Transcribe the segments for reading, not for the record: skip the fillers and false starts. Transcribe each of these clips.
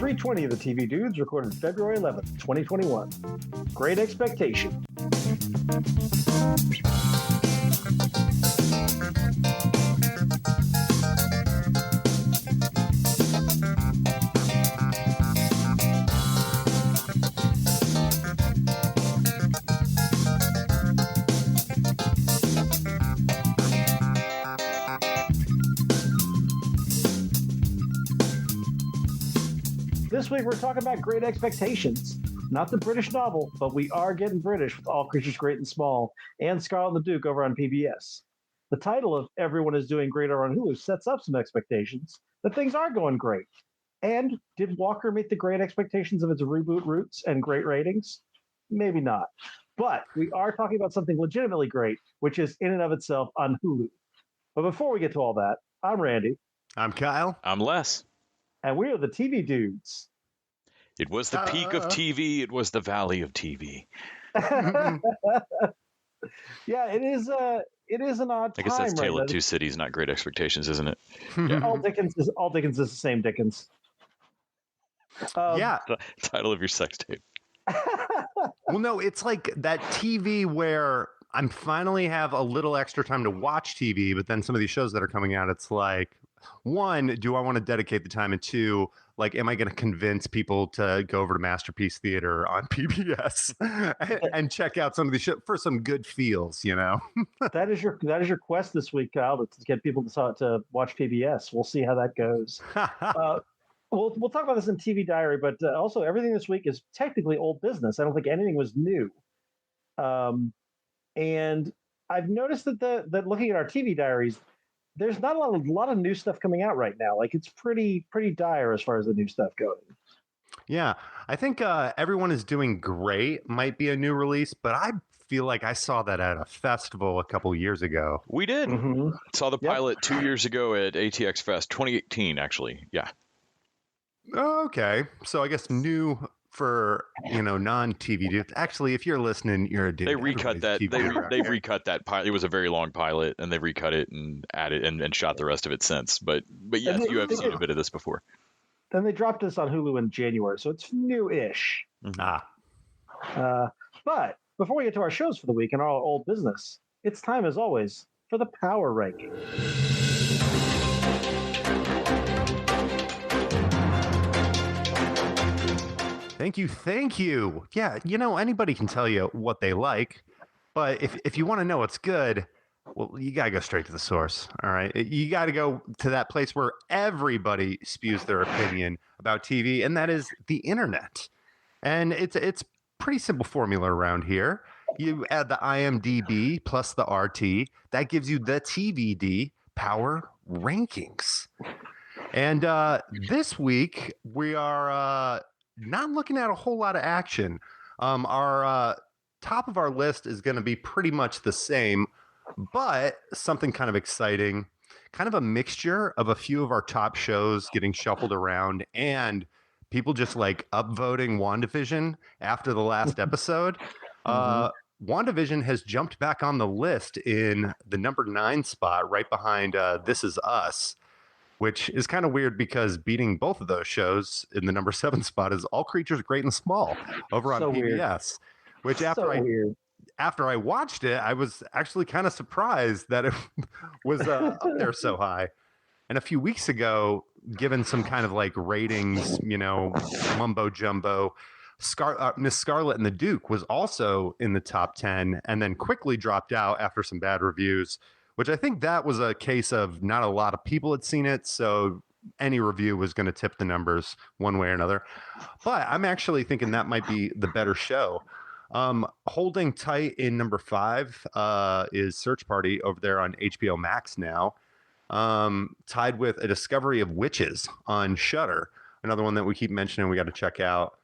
320 of the TV Dudes, recorded February 11th, 2021. Great Expectation. This week we're talking about Great Expectations. Not the British novel, but we are getting British with All Creatures Great and Small and Scarlet and the Duke over on PBS. The title of Everyone is Doing Great over on Hulu sets up some expectations that things are going great. And did Walker meet the great expectations of its reboot roots and great ratings? Maybe not. But we are talking about something legitimately great, which is in and of itself on Hulu. But before we get to all that, I'm Randy. I'm Kyle. I'm Les. And we are the TV Dudes. It was the peak of TV. It was the valley of TV. Yeah, it is an odd time. I guess that's Tale right of Two Cities, not Great Expectations, isn't it? Yeah. All Dickens is the same Dickens. Yeah. The title of your sex tape. Well, no, it's like that TV where I'm finally have a little extra time to watch TV, but then some of these shows that are coming out, it's like, one, do I want to dedicate the time? And two, like, am I going to convince people to go over to Masterpiece Theater on PBS and check out some of these shows for some good feels, you know? That is your quest this week, Kyle, to get people to watch PBS. We'll see how that goes. We'll talk about this in TV Diary, but also everything this week is technically old business. I don't think anything was new. And I've noticed that looking at our TV diaries, there's not a lot of new stuff coming out right now. Like, it's pretty dire as far as the new stuff going. Yeah, I think Everyone is Doing Great might be a new release, but I feel like I saw that at a festival a couple years ago. We did. Mm-hmm. Saw the pilot 2 years ago at ATX Fest, 2018, actually. Yeah. Okay, so I guess new for, non-TV dudes. Actually, if you're listening, you're a dude. They recut that. They recut that pilot. It was a very long pilot, and they recut it and added and shot the rest of it since. But yes, you have seen a bit of this before. Then they dropped this on Hulu in January, so it's new-ish. Mm-hmm. But before we get to our shows for the week and our old business, it's time, as always, for the Power Ranking. Thank you. Yeah, anybody can tell you what they like, but if you want to know what's good, well, you got to go straight to the source, all right? You got to go to that place where everybody spews their opinion about TV, and that is the internet. And it's pretty simple formula around here. You add the IMDb plus the RT. That gives you the TVD Power Rankings. And this week, we are... not looking at a whole lot of action. Our top of our list is going to be pretty much the same, but something kind of exciting, kind of a mixture of a few of our top shows getting shuffled around and people just like upvoting WandaVision after the last episode. WandaVision has jumped back on the list in the number 9 spot, right behind This Is Us, which is kind of weird because beating both of those shows in the number 7 spot is All Creatures Great and Small over on PBS. Which after I watched it, I was actually kind of surprised that it was up there so high. And a few weeks ago, given some kind of like ratings, mumbo jumbo, Miss Scarlet and the Duke was also in the top 10 and then quickly dropped out after some bad reviews, which I think that was a case of not a lot of people had seen it, so any review was going to tip the numbers one way or another. But I'm actually thinking that might be the better show. Holding tight in number 5 is Search Party over there on HBO Max now, tied with A Discovery of Witches on Shudder, another one that we keep mentioning we got to check out.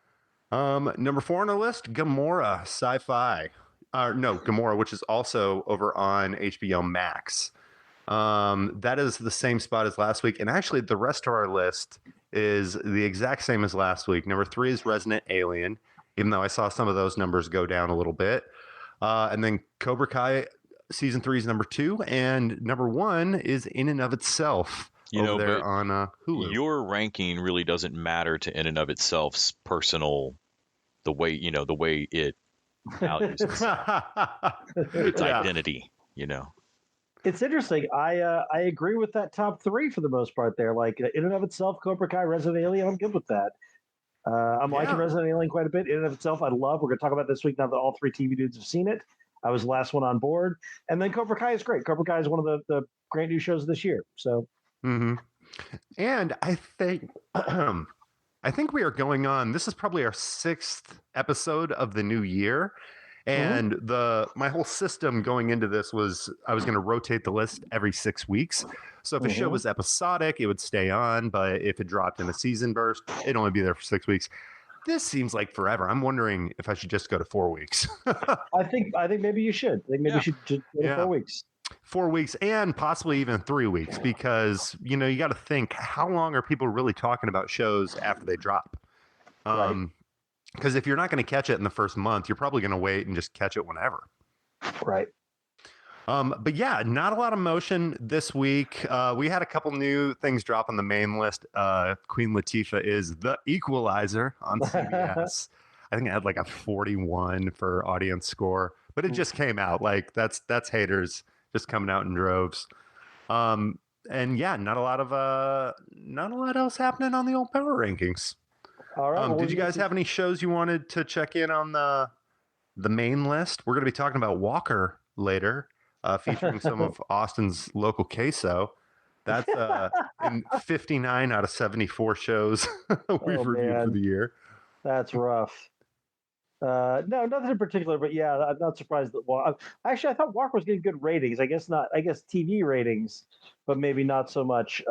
Number 4 on our list, Gamora, sci-fi. Gamora, which is also over on HBO Max. That is the same spot as last week. And actually, the rest of our list is the exact same as last week. Number 3 is Resident Alien, even though I saw some of those numbers go down a little bit. And then Cobra Kai Season 3 is number 2. And number 1 is In and of Itself, over there but on Hulu. your ranking really doesn't matter to in and of itself personal, the way it values its identity. It's interesting. I agree with that top three for the most part there. Like in and of itself, Cobra Kai, Resident Alien, I'm good with that. I'm liking Resident Alien quite a bit. In and of itself, I love. We're going to talk about this week now that all three TV dudes have seen it. I was the last one on board. And then Cobra Kai is great. Cobra Kai is one of the great new shows this year. So, And I think I think we are going on. This is probably our 6th episode of the new year. And my whole system going into this was I was going to rotate the list every 6 weeks. So if a show was episodic, it would stay on. But if it dropped in a season burst, it'd only be there for 6 weeks. This seems like forever. I'm wondering if I should just go to 4 weeks. I think maybe you should. I think maybe you should just go to 4 weeks. 4 weeks and possibly even 3 weeks, because you got to think, how long are people really talking about shows after they drop? Because if you're not going to catch it in the first month, you're probably going to wait and just catch it whenever. Right. But yeah, not a lot of motion this week. We had a couple new things drop on the main list. Queen Latifah is The Equalizer on CBS. I think it had like a 41 for audience score, but it just came out. Like that's haters just coming out in droves. And yeah, not a lot else happening on the old power rankings. All right. Did you guys have any shows you wanted to check in on the main list? We're going to be talking about Walker later, featuring some of Austin's local queso. That's in 59 out of 74 shows we've reviewed for the year. That's rough. No, nothing in particular, but yeah, I'm not surprised that actually I thought Walker was getting good ratings. I guess TV ratings, but maybe not so much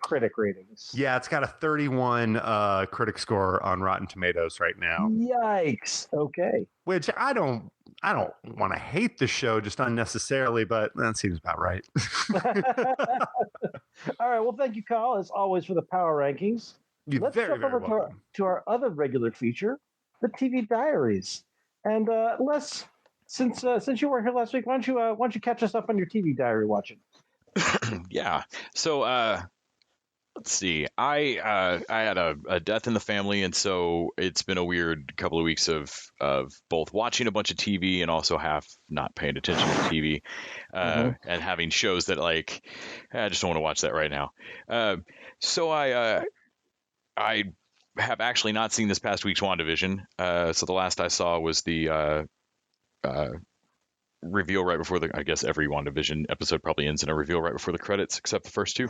critic ratings. Yeah, it's got a 31 critic score on Rotten Tomatoes right now. Yikes. Okay. Which I don't want to hate the show just unnecessarily, but that seems about right. All right. Well, thank you, Kyle, as always, for the power rankings. Let's jump over to our other regular feature, the TV Diaries. And Les, since you weren't here last week, why don't you catch us up on your TV diary watching? Yeah. So let's see. I had a death in the family, and so it's been a weird couple of weeks of both watching a bunch of TV and also half not paying attention to TV, and having shows that I just don't want to watch that right now. So I have actually not seen this past week's WandaVision. So the last I saw was the reveal right before I guess every WandaVision episode probably ends in a reveal right before the credits, except the first two.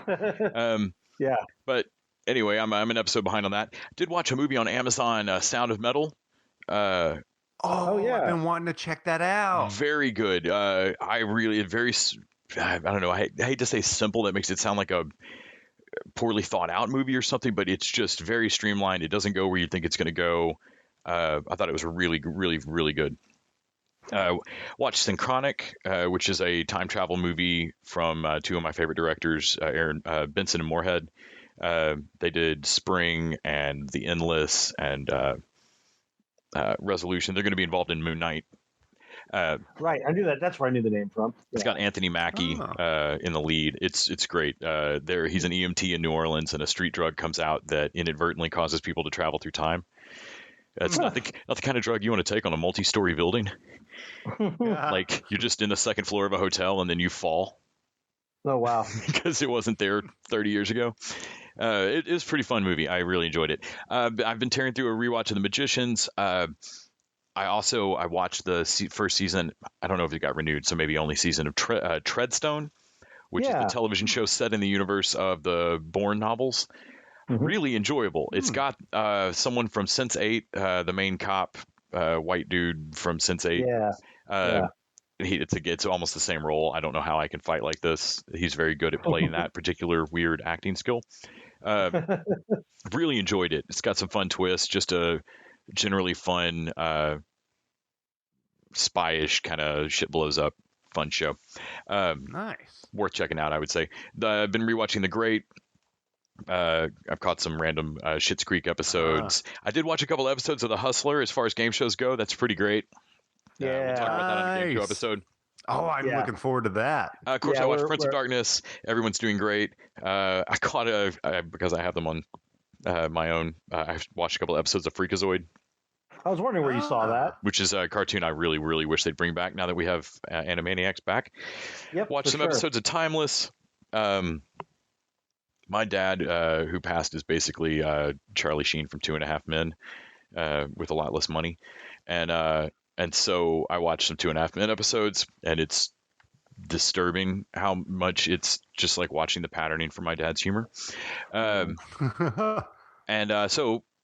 Yeah. But anyway, I'm an episode behind on that. Did watch a movie on Amazon, Sound of Metal. Yeah. I've been wanting to check that out. Very good. I don't know. I hate to say simple. That makes it sound like a poorly thought out movie or something, but it's just very streamlined. It doesn't go where you think it's going to go. I thought it was really, really, really good. Watched Synchronic, which is a time travel movie from two of my favorite directors, Aaron Benson and Moorhead. They did Spring and The Endless and Resolution. They're going to be involved in Moon Knight. Right, I knew that. That's where I knew the name from. Yeah. It's got Anthony Mackie in the lead. It's great. He's an EMT in New Orleans, and a street drug comes out that inadvertently causes people to travel through time. It's not the kind of drug you want to take on a multi-story building. Like you're just in the second floor of a hotel and then you fall. Oh wow! Because it wasn't there 30 years ago. It is a pretty fun movie. I really enjoyed it. I've been tearing through a rewatch of The Magicians. I watched the first season. I don't know if it got renewed, so maybe only season of Treadstone, which is the television show set in the universe of the Bourne novels. Really enjoyable. It's got someone from Sense8, the main cop, white dude from Sense8. It's almost the same role. I don't know how I can fight like this. He's very good at playing that particular weird acting skill. Really enjoyed it. It's got some fun twists. Just a generally fun, spy-ish kind of shit blows up fun show. Nice. Worth checking out, I would say. I've been rewatching The Great. I've caught some random Schitt's Creek episodes. I did watch a couple episodes of The Hustler. As far as game shows go, that's pretty great. We'll talk about that on the game show episode. Oh, I'm Yeah. looking forward to that. Of course, Yeah, I watched we're- Prince of we're- Darkness. Everyone's doing great. I caught because I have them on my own. I've watched a couple episodes of Freakazoid, I was wondering where you saw that. which is a cartoon I really, really wish they'd bring back now that we have Animaniacs back. Yep. Watched for some sure. episodes of Timeless. My dad, who passed, is basically Charlie Sheen from Two and a Half Men, with a lot less money, and so I watched some Two and a Half Men episodes, and it's disturbing how much it's just like watching the patterning from my dad's humor. So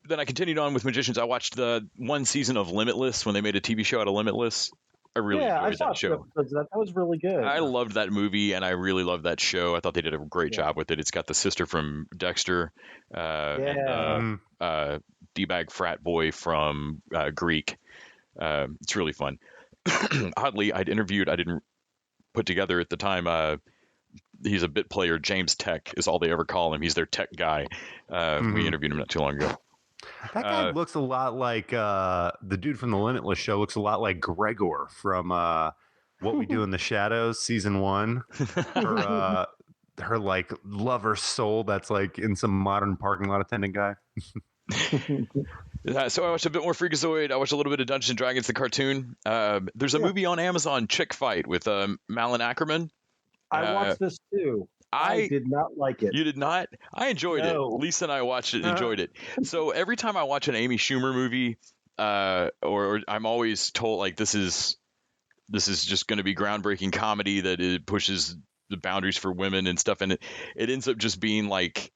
then I continued on with Magicians. I watched the one season of Limitless when they made a TV show out of Limitless. I really I enjoyed saw that show. episodes of that. That was really good. I loved that movie, and I really loved that show. I thought they did a great job with it. It's got the sister from Dexter, and D-bag frat boy from Greek. It's really fun. Oddly, I didn't put together at the time. He's a bit player. James Tech is all they ever call him. He's their tech guy. We interviewed him not too long ago. That guy looks a lot like the dude from the Limitless show. Looks a lot like Gregor from What We Do in the Shadows season 1. Her like lover soul that's like in some modern parking lot attendant guy. So I watched a bit more Freakazoid. I watched a little bit of Dungeons and Dragons, the cartoon. There's a movie on Amazon, Chick Fight, with Malin Ackerman. I watched this too. I did not like it. You did not? I enjoyed it. Lisa and I watched it and enjoyed it. So every time I watch an Amy Schumer movie, or I'm always told like this is just going to be groundbreaking comedy that it pushes the boundaries for women and stuff, and it ends up just being like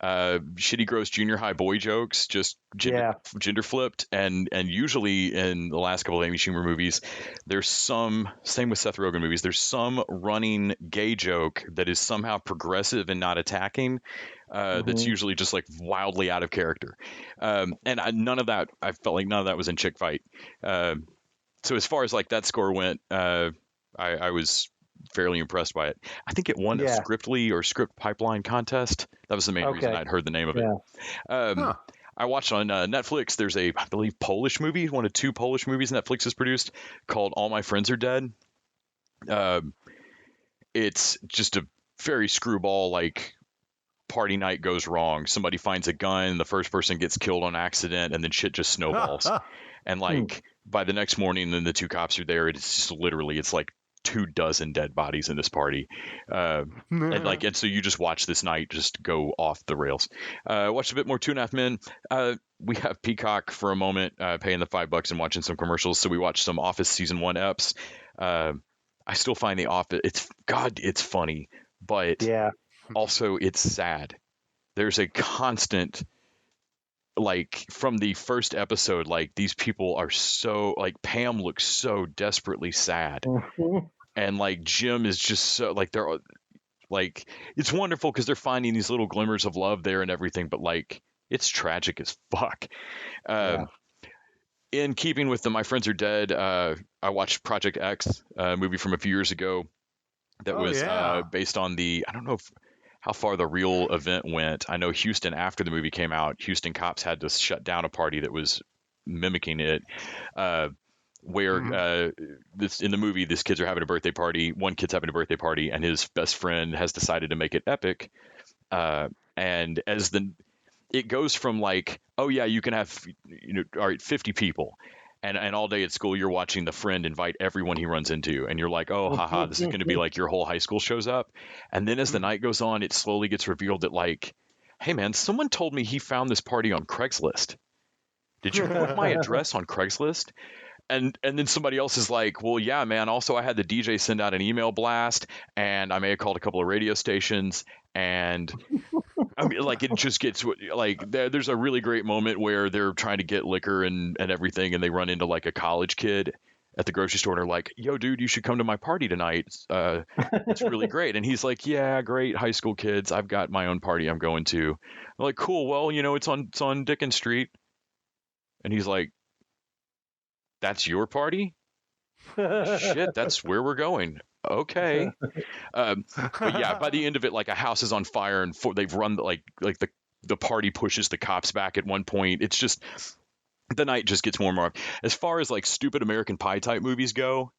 shitty gross junior high boy jokes, just gender flipped, and usually in the last couple of Amy Schumer movies there's same with Seth Rogen movies, there's some running gay joke that is somehow progressive and not attacking, that's usually just like wildly out of character, and I felt like none of that was in Chick Fight. So as far as like that score went, I was fairly impressed by it. I think it won a Scriptly or Script Pipeline contest. That was the main reason I'd heard the name of it. I watched on Netflix. There's I believe, Polish movie, one of 2 Polish movies Netflix has produced, called All My Friends Are Dead. It's just a very screwball, like party night goes wrong. Somebody finds a gun, the first person gets killed on accident, and then shit just snowballs. And like by the next morning, then the 2 cops are there. It's just literally, it's like 24 dead bodies in this party, and so you just watch this night just go off the rails. Watched a bit more Two and a Half Men. We have Peacock for a moment, paying the $5 and watching some commercials. So we watched some Office season 1 eps. I still find the Office, it's funny, but also it's sad. There's a constant, like from the first episode, like these people are so, like Pam looks so desperately sad, and like Jim is just so like, they're like, it's wonderful because they're finding these little glimmers of love there and everything, but like it's tragic as fuck. In keeping with My Friends Are Dead, I watched Project X, a movie from a few years ago that was based on I don't know how far the real event went. I know Houston, after the movie came out, Houston cops had to shut down a party that was mimicking it, where in the movie, these kids are having a birthday party. One kid's having a birthday party, and his best friend has decided to make it epic. And as it goes from like, oh yeah, you can have, all right, 50 people. And all day at school, you're watching the friend invite everyone he runs into. And you're like, oh, haha, this is going to be like your whole high school shows up. And then as the night goes on, it slowly gets revealed that like, hey, man, someone told me he found this party on Craigslist. Did you put my address on Craigslist? And then somebody else is like, well, yeah, man. Also, I had the DJ send out an email blast, and I may have called a couple of radio stations. And I mean, like, it just gets like, there's a really great moment where they're trying to get liquor and everything, and they run into like a college kid at the grocery store, and are like, yo, dude, you should come to my party tonight. It's really great. And he's like, yeah, great, high school kids. I've got my own party I'm going to. I'm like, cool. Well, it's on Dickens Street. And he's like, that's your party? Shit, that's where we're going. Okay. But yeah, by the end of it, like a house is on fire, and they've run like the party pushes the cops back at one point. It's just, the night just gets more and more. As far as like stupid American Pie type movies go,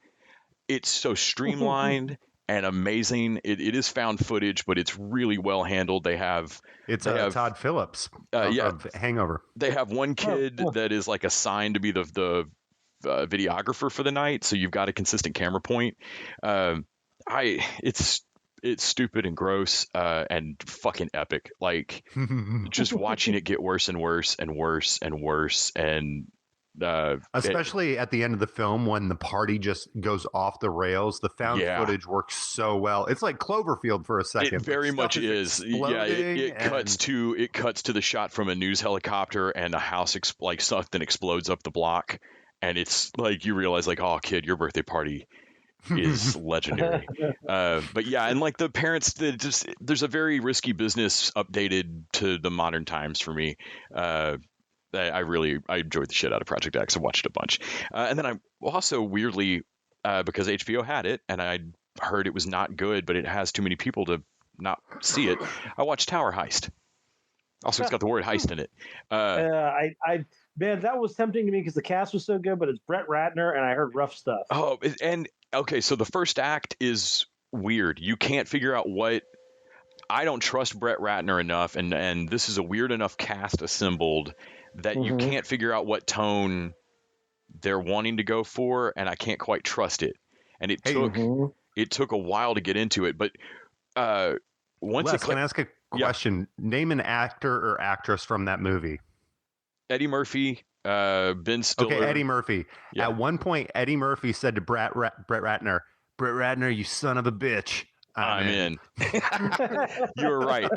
it's so streamlined and amazing. It is found footage, but it's really well handled. They have Todd Phillips yeah, of Hangover. they have one kid that is like assigned to be the videographer for the night, so you've got a consistent camera point. It's stupid and gross and fucking epic. Like just watching it get worse and worse and worse and worse and especially at the end of the film when the party just goes off the rails. The found footage works so well. It's like Cloverfield for a second. It very much is. Yeah, it cuts to the shot from a news helicopter and a house like something explodes up the block, and it's like you realize like, oh kid, your birthday party is legendary. But yeah, and like the parents, there's a very risky business updated to the modern times for me. I enjoyed the shit out of Project X. I watched it a bunch. And then I also weirdly, because HBO had it and I heard it was not good, but it has too many people to not see it, I watched Tower Heist. Also, it's got the word heist in it. Man, that was tempting to me because the cast was so good, but it's Brett Ratner and I heard rough stuff. Oh, and okay, so the first act is weird. You can't figure out what... I don't trust Brett Ratner enough, and this is a weird enough cast assembled that you can't figure out what tone they're wanting to go for, and I can't quite trust it. And it took a while to get into it, but once Les, can I ask a question? Yeah. Name an actor or actress from that movie. Eddie Murphy, Ben Stiller. Okay, Eddie Murphy. Yeah. At one point, Eddie Murphy said to Brett Ratner, "Brett Ratner, you son of a bitch. I'm in." You were right.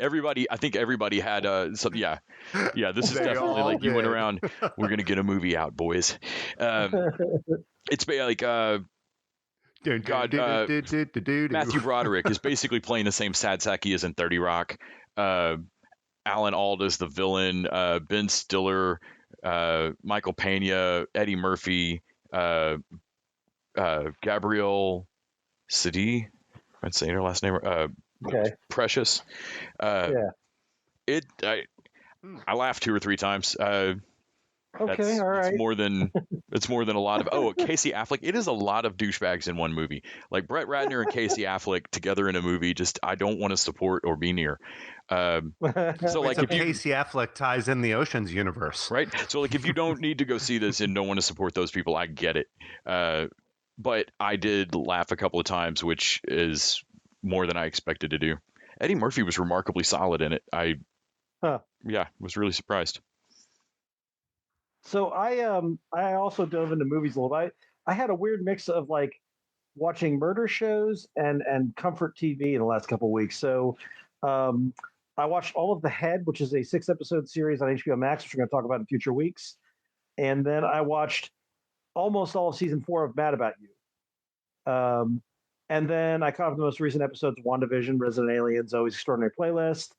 I think everybody had some. Yeah. This is definitely like you went around. We're gonna get a movie out, boys. It's like Matthew Broderick is basically playing the same sad sack he is in 30 Rock. Alan Alda's the villain. Ben Stiller, Michael Pena, Eddie Murphy, Gabrielle Cedi. I'd say her last name. Precious. I laughed 2 or 3 times. All right. It's more than a lot of. Casey Affleck. It is a lot of douchebags in one movie. Like Brett Ratner and Casey Affleck together in a movie. Just I don't want to support or be near. So like if Casey Affleck ties in the Ocean's universe, right? So like if you don't need to go see this and don't want to support those people, I get it. But I did laugh a couple of times, which is more than I expected to do. Eddie Murphy was remarkably solid in it. I was really surprised. So I also dove into movies a little bit. I had a weird mix of like watching murder shows and comfort TV in the last couple of weeks. So I watched all of The Head, which is a 6-episode series on HBO Max, which we're going to talk about in future weeks. And then I watched almost all of season 4 of Mad About You. And then I caught up the most recent episodes of WandaVision, Resident Alien, Zoe's Extraordinary Playlist.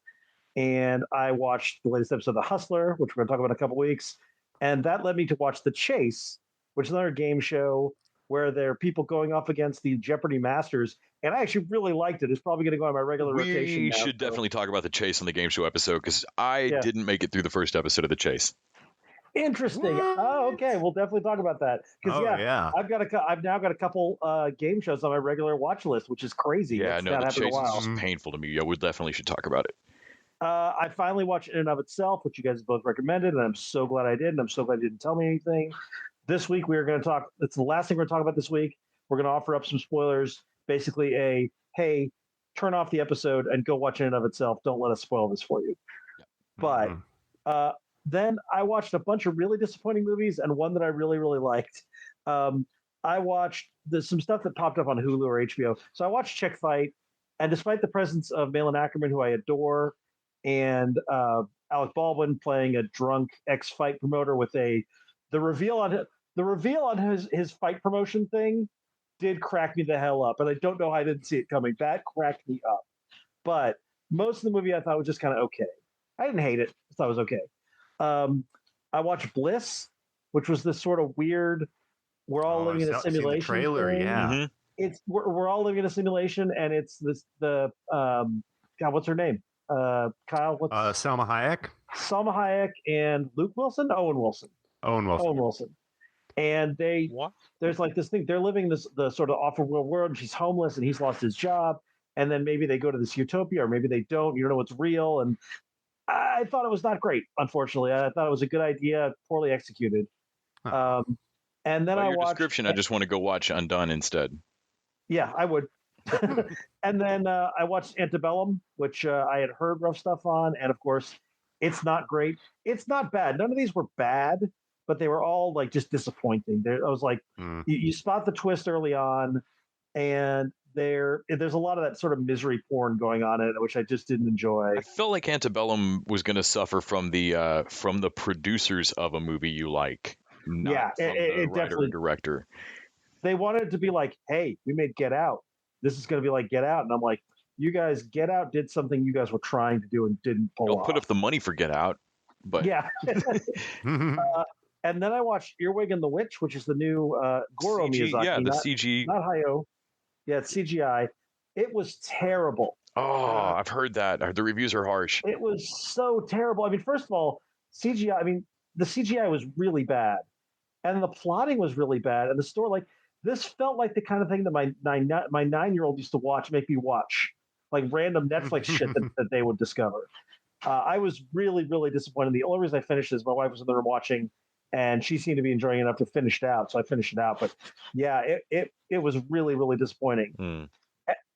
And I watched the latest episode of The Hustler, which we're going to talk about in a couple weeks. And that led me to watch The Chase, which is another game show where there are people going up against the Jeopardy masters. And I actually really liked it. It's probably going to go on my regular rotation. We should definitely talk about The Chase on the game show episode because I didn't make it through the first episode of The Chase. Interesting. What? Oh, okay. We'll definitely talk about that. Because I've now got a couple game shows on my regular watch list, which is crazy. Yeah, no, The Chase is just painful to me. Yeah, we definitely should talk about it. I finally watched In and of Itself, which you guys both recommended, and I'm so glad I did, and I'm so glad you didn't tell me anything. This week we are going to talk. It's the last thing we're going to talk about this week. We're going to offer up some spoilers. Basically, hey, turn off the episode and go watch In and of Itself. Don't let us spoil this for you. Yeah. But then I watched a bunch of really disappointing movies and one that I really, really liked. I watched some stuff that popped up on Hulu or HBO. So I watched Chick Fight, and despite the presence of Malin Ackerman, who I adore, and Alec Baldwin playing a drunk ex-fight promoter with the reveal on his fight promotion thing did crack me the hell up, and I don't know how I didn't see it coming. That cracked me up. But most of the movie I thought was just kind of okay. I didn't hate it. I thought it was okay. I watched Bliss, which was this sort of weird. We're all living in a simulation. The trailer, thing. Yeah. Mm-hmm. It's we're all living in a simulation, and it's God, what's her name? Kyle. Salma Hayek. Salma Hayek and Luke Wilson. Owen Wilson. and What? there's like this thing. They're living the sort of off-world world, and she's homeless, and he's lost his job, and then maybe they go to this utopia, or maybe they don't. You don't know what's real, and I thought it was not great. Unfortunately, I thought it was a good idea, poorly executed. Huh. And then By I your watched. description, I just want to go watch Undone instead. Yeah, I would. And then I watched Antebellum, which I had heard rough stuff on, and of course, it's not great. It's not bad. None of these were bad, but they were all like just disappointing. I was like, Mm. you spot the twist early on, and there's a lot of that sort of misery porn going on in it, which I just didn't enjoy. I felt like Antebellum was going to suffer from the producers of a movie you like, not Yeah, from the it writer definitely. or director. They wanted it to be like, hey, we made Get Out. This is going to be like Get Out, and I'm like, you guys, Get Out did something you guys were trying to do and didn't pull They'll off. put up the money for Get Out, but Yeah. And then I watched Earwig and the Witch, which is the new Goro CG, Miyazaki. yeah, the not, CG. Not Hayao. Yeah, it's CGI. It was terrible. Oh, I've heard that. The reviews are harsh. It was so terrible. I mean, first of all, CGI, I mean, the CGI was really bad. And the plotting was really bad. And the story, like, this felt like the kind of thing that my 9-year-old used to make me watch, like random Netflix shit that they would discover. I was really, really disappointed. The only reason I finished is my wife was in the room watching, and she seemed to be enjoying it enough to finish it out. So I finished it out. But yeah, it was really, really disappointing. Mm.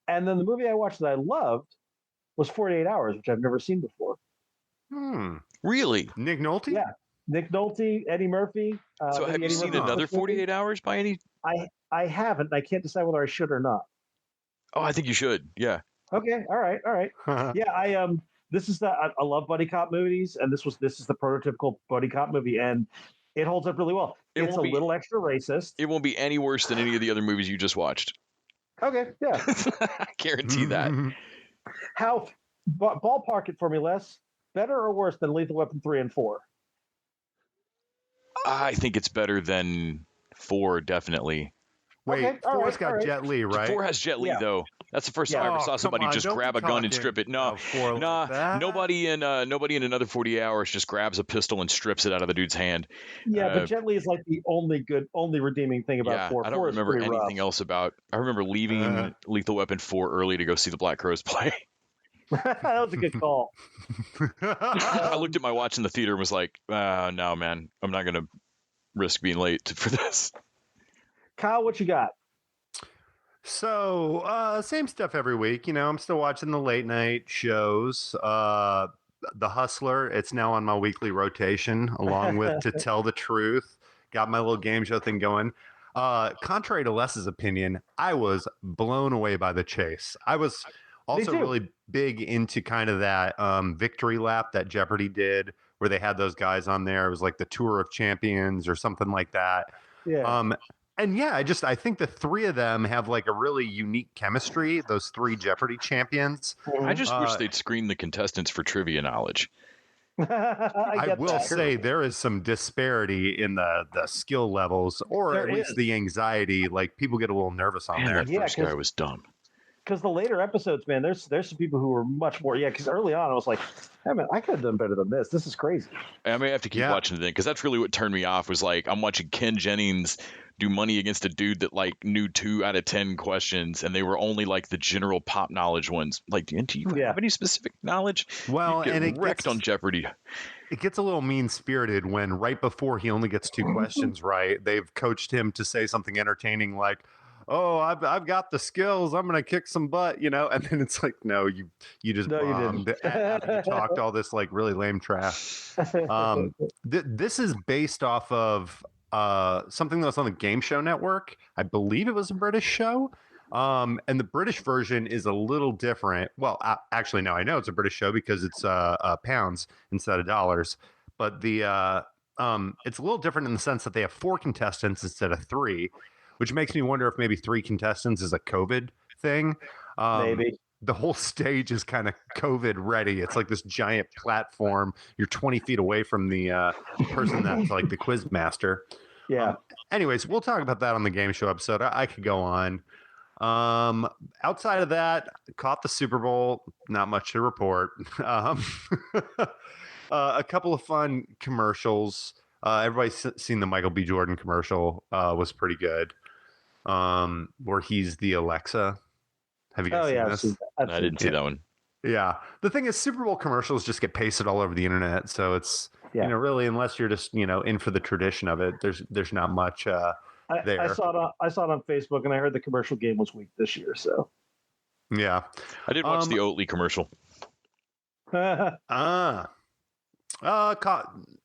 And then the movie I watched that I loved was 48 Hours, which I've never seen before. Really? Nick Nolte? Yeah. Nick Nolte, Eddie Murphy. So have you seen another 48 Hours by any? I haven't. I can't decide whether I should or not. Oh, I think you should. Yeah. Okay. All right. Yeah. I love buddy cop movies, and this is the prototypical buddy cop movie, and it holds up really well. It's a little extra racist. It won't be any worse than any of the other movies you just watched. Okay. Yeah. I guarantee that. How ballpark it for me, Les? Better or worse than Lethal Weapon 3 and 4? I think it's better than 4, definitely. Wait, Okay, all 4's right, got all right. Jet Li, right? 4 has Jet Li, Yeah. though. That's the first Yeah. time I ever Oh, saw somebody come on, just don't grab be a gun and talking strip it. No, about 4 like that. nobody in another 48 Hours just grabs a pistol and strips it out of the dude's hand. Yeah, but Jet Li is like the only redeeming thing about 4. I don't 4 is remember pretty anything rough. else about. I remember leaving Lethal Weapon 4 early to go see the Black Crowes play. That was a good call. I looked at my watch in the theater and was like, no, man, I'm not going to risk being late for this. Kyle, what you got? So, same stuff every week. You know, I'm still watching the late night shows. The Hustler, it's now on my weekly rotation, along with To Tell the Truth. Got my little game show thing going. Contrary to Les's opinion, I was blown away by The Chase. I was also really big into kind of that victory lap that Jeopardy did, where they had those guys on there. It was like the Tour of Champions or something like that. Yeah. And yeah, I think the three of them have like a really unique chemistry, those three Jeopardy champions. I just wish they'd screen the contestants for trivia knowledge. I will say there is some disparity in the skill levels, or at least the anxiety. Like people get a little nervous on there. That first guy was dumb. Because the later episodes, man, there's some people who were much more. Yeah, because early on I was like, hey, man, I could have done better than this. This is crazy. I may have to keep watching it then, because that's really what turned me off. Was like I'm watching Ken Jennings do money against a dude that like knew 2 out of 10 questions, and they were only like the general pop knowledge ones. Like, do you have any specific knowledge? Well, you get and it wrecked on Jeopardy. It gets a little mean-spirited when right before he only gets 2 questions right, they've coached him to say something entertaining like, "Oh, I've got the skills. I'm gonna kick some butt," you know. And then it's like, no, you just bombed. You talked all this like really lame trash. This is based off of something that was on the Game Show Network. I believe it was a British show. And the British version is a little different. Well, actually, no, I know it's a British show because it's pounds instead of dollars. But the it's a little different in the sense that they have 4 contestants instead of 3, which makes me wonder if maybe 3 contestants is a COVID thing. Maybe. The whole stage is kind of COVID ready. It's like this giant platform. You're 20 feet away from the person that's like the quiz master. Yeah. Anyways, we'll talk about that on the game show episode. I could go on. Outside of that, caught the Super Bowl. Not much to report. A couple of fun commercials. Everybody's seen the Michael B. Jordan commercial. Was pretty good. Where he's the Alexa. Have you guys seen I've this? seen that. I didn't see that one. Yeah. The thing is, Super Bowl commercials just get pasted all over the internet. So it's, really, unless you're just, in for the tradition of it, there's not much there. I saw it on Facebook, and I heard the commercial game was weak this year. So yeah, I did watch the Oatly commercial.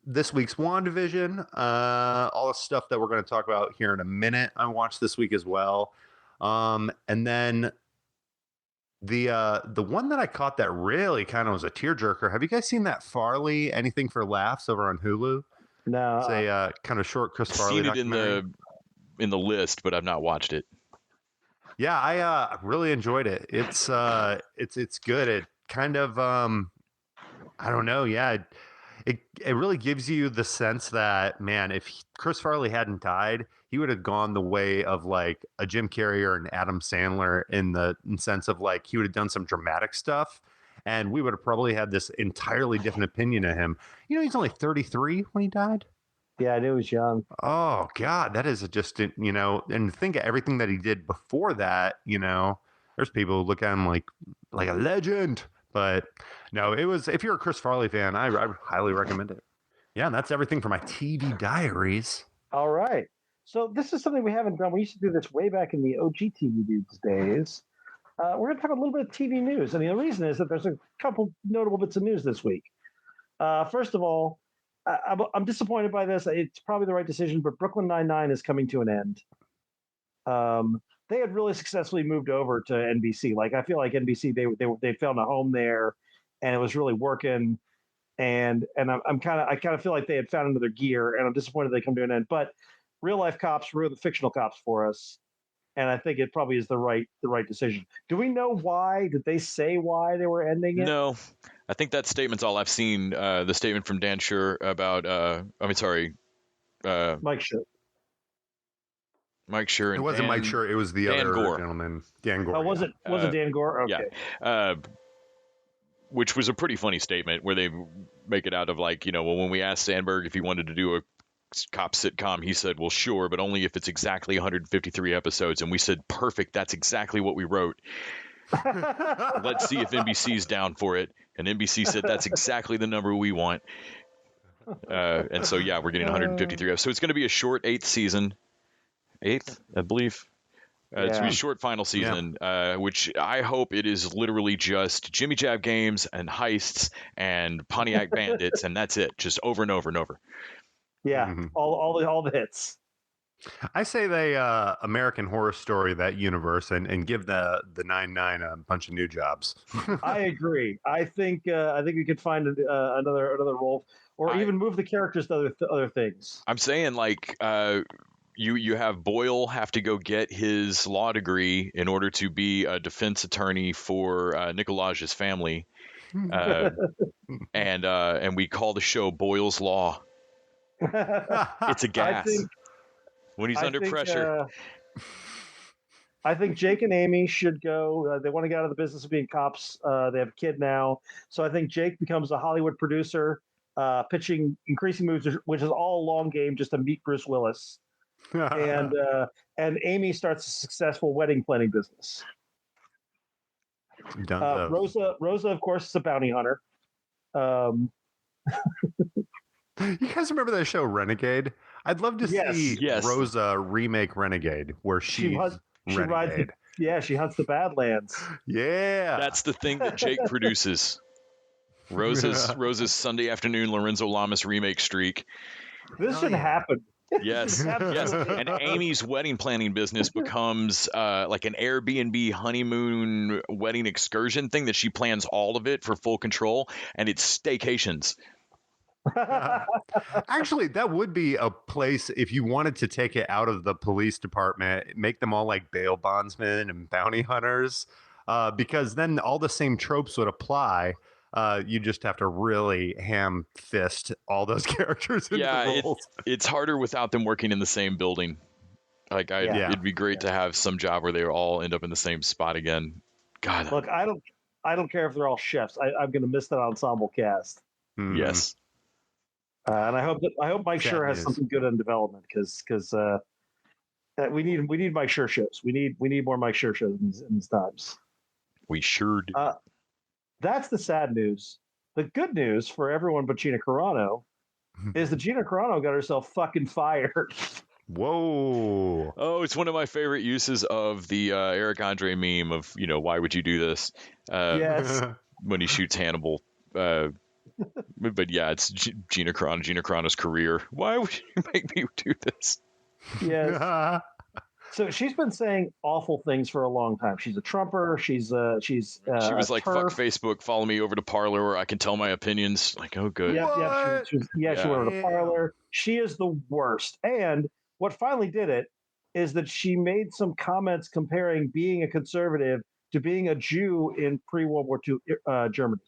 This week's WandaVision, all the stuff that we're going to talk about here in a minute. I watched this week as well. And then the one that I caught that really kind of was a tearjerker. Have you guys seen that Farley Anything for Laughs over on Hulu? No, it's a kind of short Chris I've Farley seen it documentary. in the list, but I've not watched it. Yeah, I really enjoyed it. It's good. It kind of I don't know. Yeah, it really gives you the sense that, man, if Chris Farley hadn't died, he would have gone the way of like a Jim Carrey or an Adam Sandler in sense of like he would have done some dramatic stuff, and we would have probably had this entirely different opinion of him. He's only 33 when he died. Yeah, I knew he was young. Oh God, that is just and think of everything that he did before that. There's people who look at him like a legend, but no, it was. If you're a Chris Farley fan, I highly recommend it. Yeah, and that's everything for my TV diaries. All right. So this is something we haven't done. We used to do this way back in the OG TV Dudes days. We're going to talk a little bit of TV news. And the reason is that there's a couple notable bits of news this week. First of all, I'm disappointed by this. It's probably the right decision, but Brooklyn Nine-Nine is coming to an end. They had really successfully moved over to NBC. Like, I feel like NBC, they found a home there, and it was really working. And I kind of feel like they had found another gear, and I'm disappointed they come to an end. But real life cops were the fictional cops for us, and I think it probably is the right decision. Do we know why? Did they say why they were ending it? No, I think that statement's all I've seen. The statement from Dan Schur about Mike Schur. Mike Schur. It wasn't Mike Schur. It was the Dan other Gore. gentleman, Dan Gore. Oh, was it Dan Gore? Okay. Yeah. Which was a pretty funny statement where they make it out of like, when we asked Sandberg if he wanted to do a cop sitcom, he said, well, sure, but only if it's exactly 153 episodes. And we said, perfect. That's exactly what we wrote. Let's see if NBC's down for it. And NBC said, that's exactly the number we want. And so, yeah, we're getting 153 episodes. So it's going to be a short 8th season. 8th, I believe. It's going to be a short final season, which I hope it is literally just Jimmy Jab games and heists and Pontiac Bandits, and that's it, just over and over and over. Yeah, all the hits. I say they American Horror Story that universe and give the 9-9 a bunch of new jobs. I agree. I think we could find another role, or even move the characters to other things. I'm saying like. You have Boyle have to go get his law degree in order to be a defense attorney for Nicolaj's family, and we call the show Boyle's Law. It's a gas when he's under pressure. I think Jake and Amy should go. They want to get out of the business of being cops. They have a kid now, so I think Jake becomes a Hollywood producer, pitching increasing moves, which is all a long game just to meet Bruce Willis. And Amy starts a successful wedding planning business. Rosa, of course, is a bounty hunter. You guys remember that show Renegade? I'd love to see Rosa remake Renegade, where she's Renegade. She hunts the Badlands. Yeah, that's the thing that Jake produces. Rosa's Sunday afternoon Lorenzo Lamas remake streak. This should happen. Yes. And Amy's wedding planning business becomes like an Airbnb honeymoon wedding excursion thing that she plans all of it for full control, and it's staycations. Actually, that would be a place if you wanted to take it out of the police department, make them all like bail bondsmen and bounty hunters, because then all the same tropes would apply. You just have to really ham fist all those characters into the roles. It's harder without them working in the same building. Like it'd be great to have some job where they all end up in the same spot again. God, look, I don't care if they're all chefs. I'm going to miss that ensemble cast. Mm-hmm. Yes. And I hope Mike Sad Schur has news. something good in development because we need Mike Schur shows. We need more Mike Schur shows in these times. We sure do. That's the sad news. The good news for everyone but Gina Carano is that Gina Carano got herself fucking fired. Whoa. Oh, it's one of my favorite uses of the Eric Andre meme of, why would you do this? Yes. When he shoots Hannibal. But yeah, it's Gina Carano's career. Why would you make me do this? Yes. So she's been saying awful things for a long time. She's a Trumper. She was like, TERF. fuck Facebook, follow me over to Parler where I can tell my opinions. Like, oh, good. Yep. She went over to Yeah. Parler. She is the worst. And what finally did it is that she made some comments comparing being a conservative to being a Jew in pre-World War II Germany.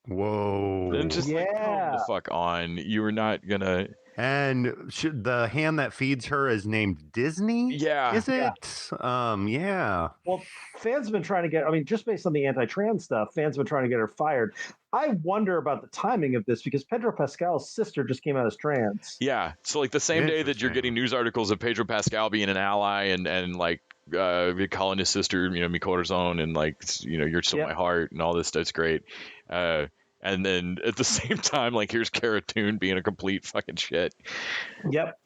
Whoa. And just like, come the fuck on. You were not going to. And the hand that feeds her is named Disney? Yeah. Is it? Yeah. Yeah. Well, fans have been trying to get, just based on the anti-trans stuff, fans have been trying to get her fired. I wonder about the timing of this because Pedro Pascal's sister just came out as trans. Yeah. So like the same day that you're Interesting. getting news articles of Pedro Pascal being an ally and like calling his sister, Mi Corazon, and like, you're still my heart and all this stuff's great. And then at the same time, like, here's Cara Dune being a complete fucking shit. Yep.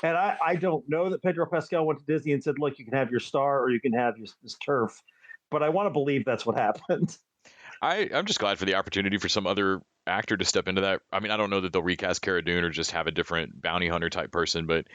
And I don't know that Pedro Pascal went to Disney and said, look, you can have your star or you can have this turf. But I want to believe that's what happened. I'm just glad for the opportunity for some other actor to step into that. I mean, I don't know that they'll recast Cara Dune or just have a different bounty hunter type person, but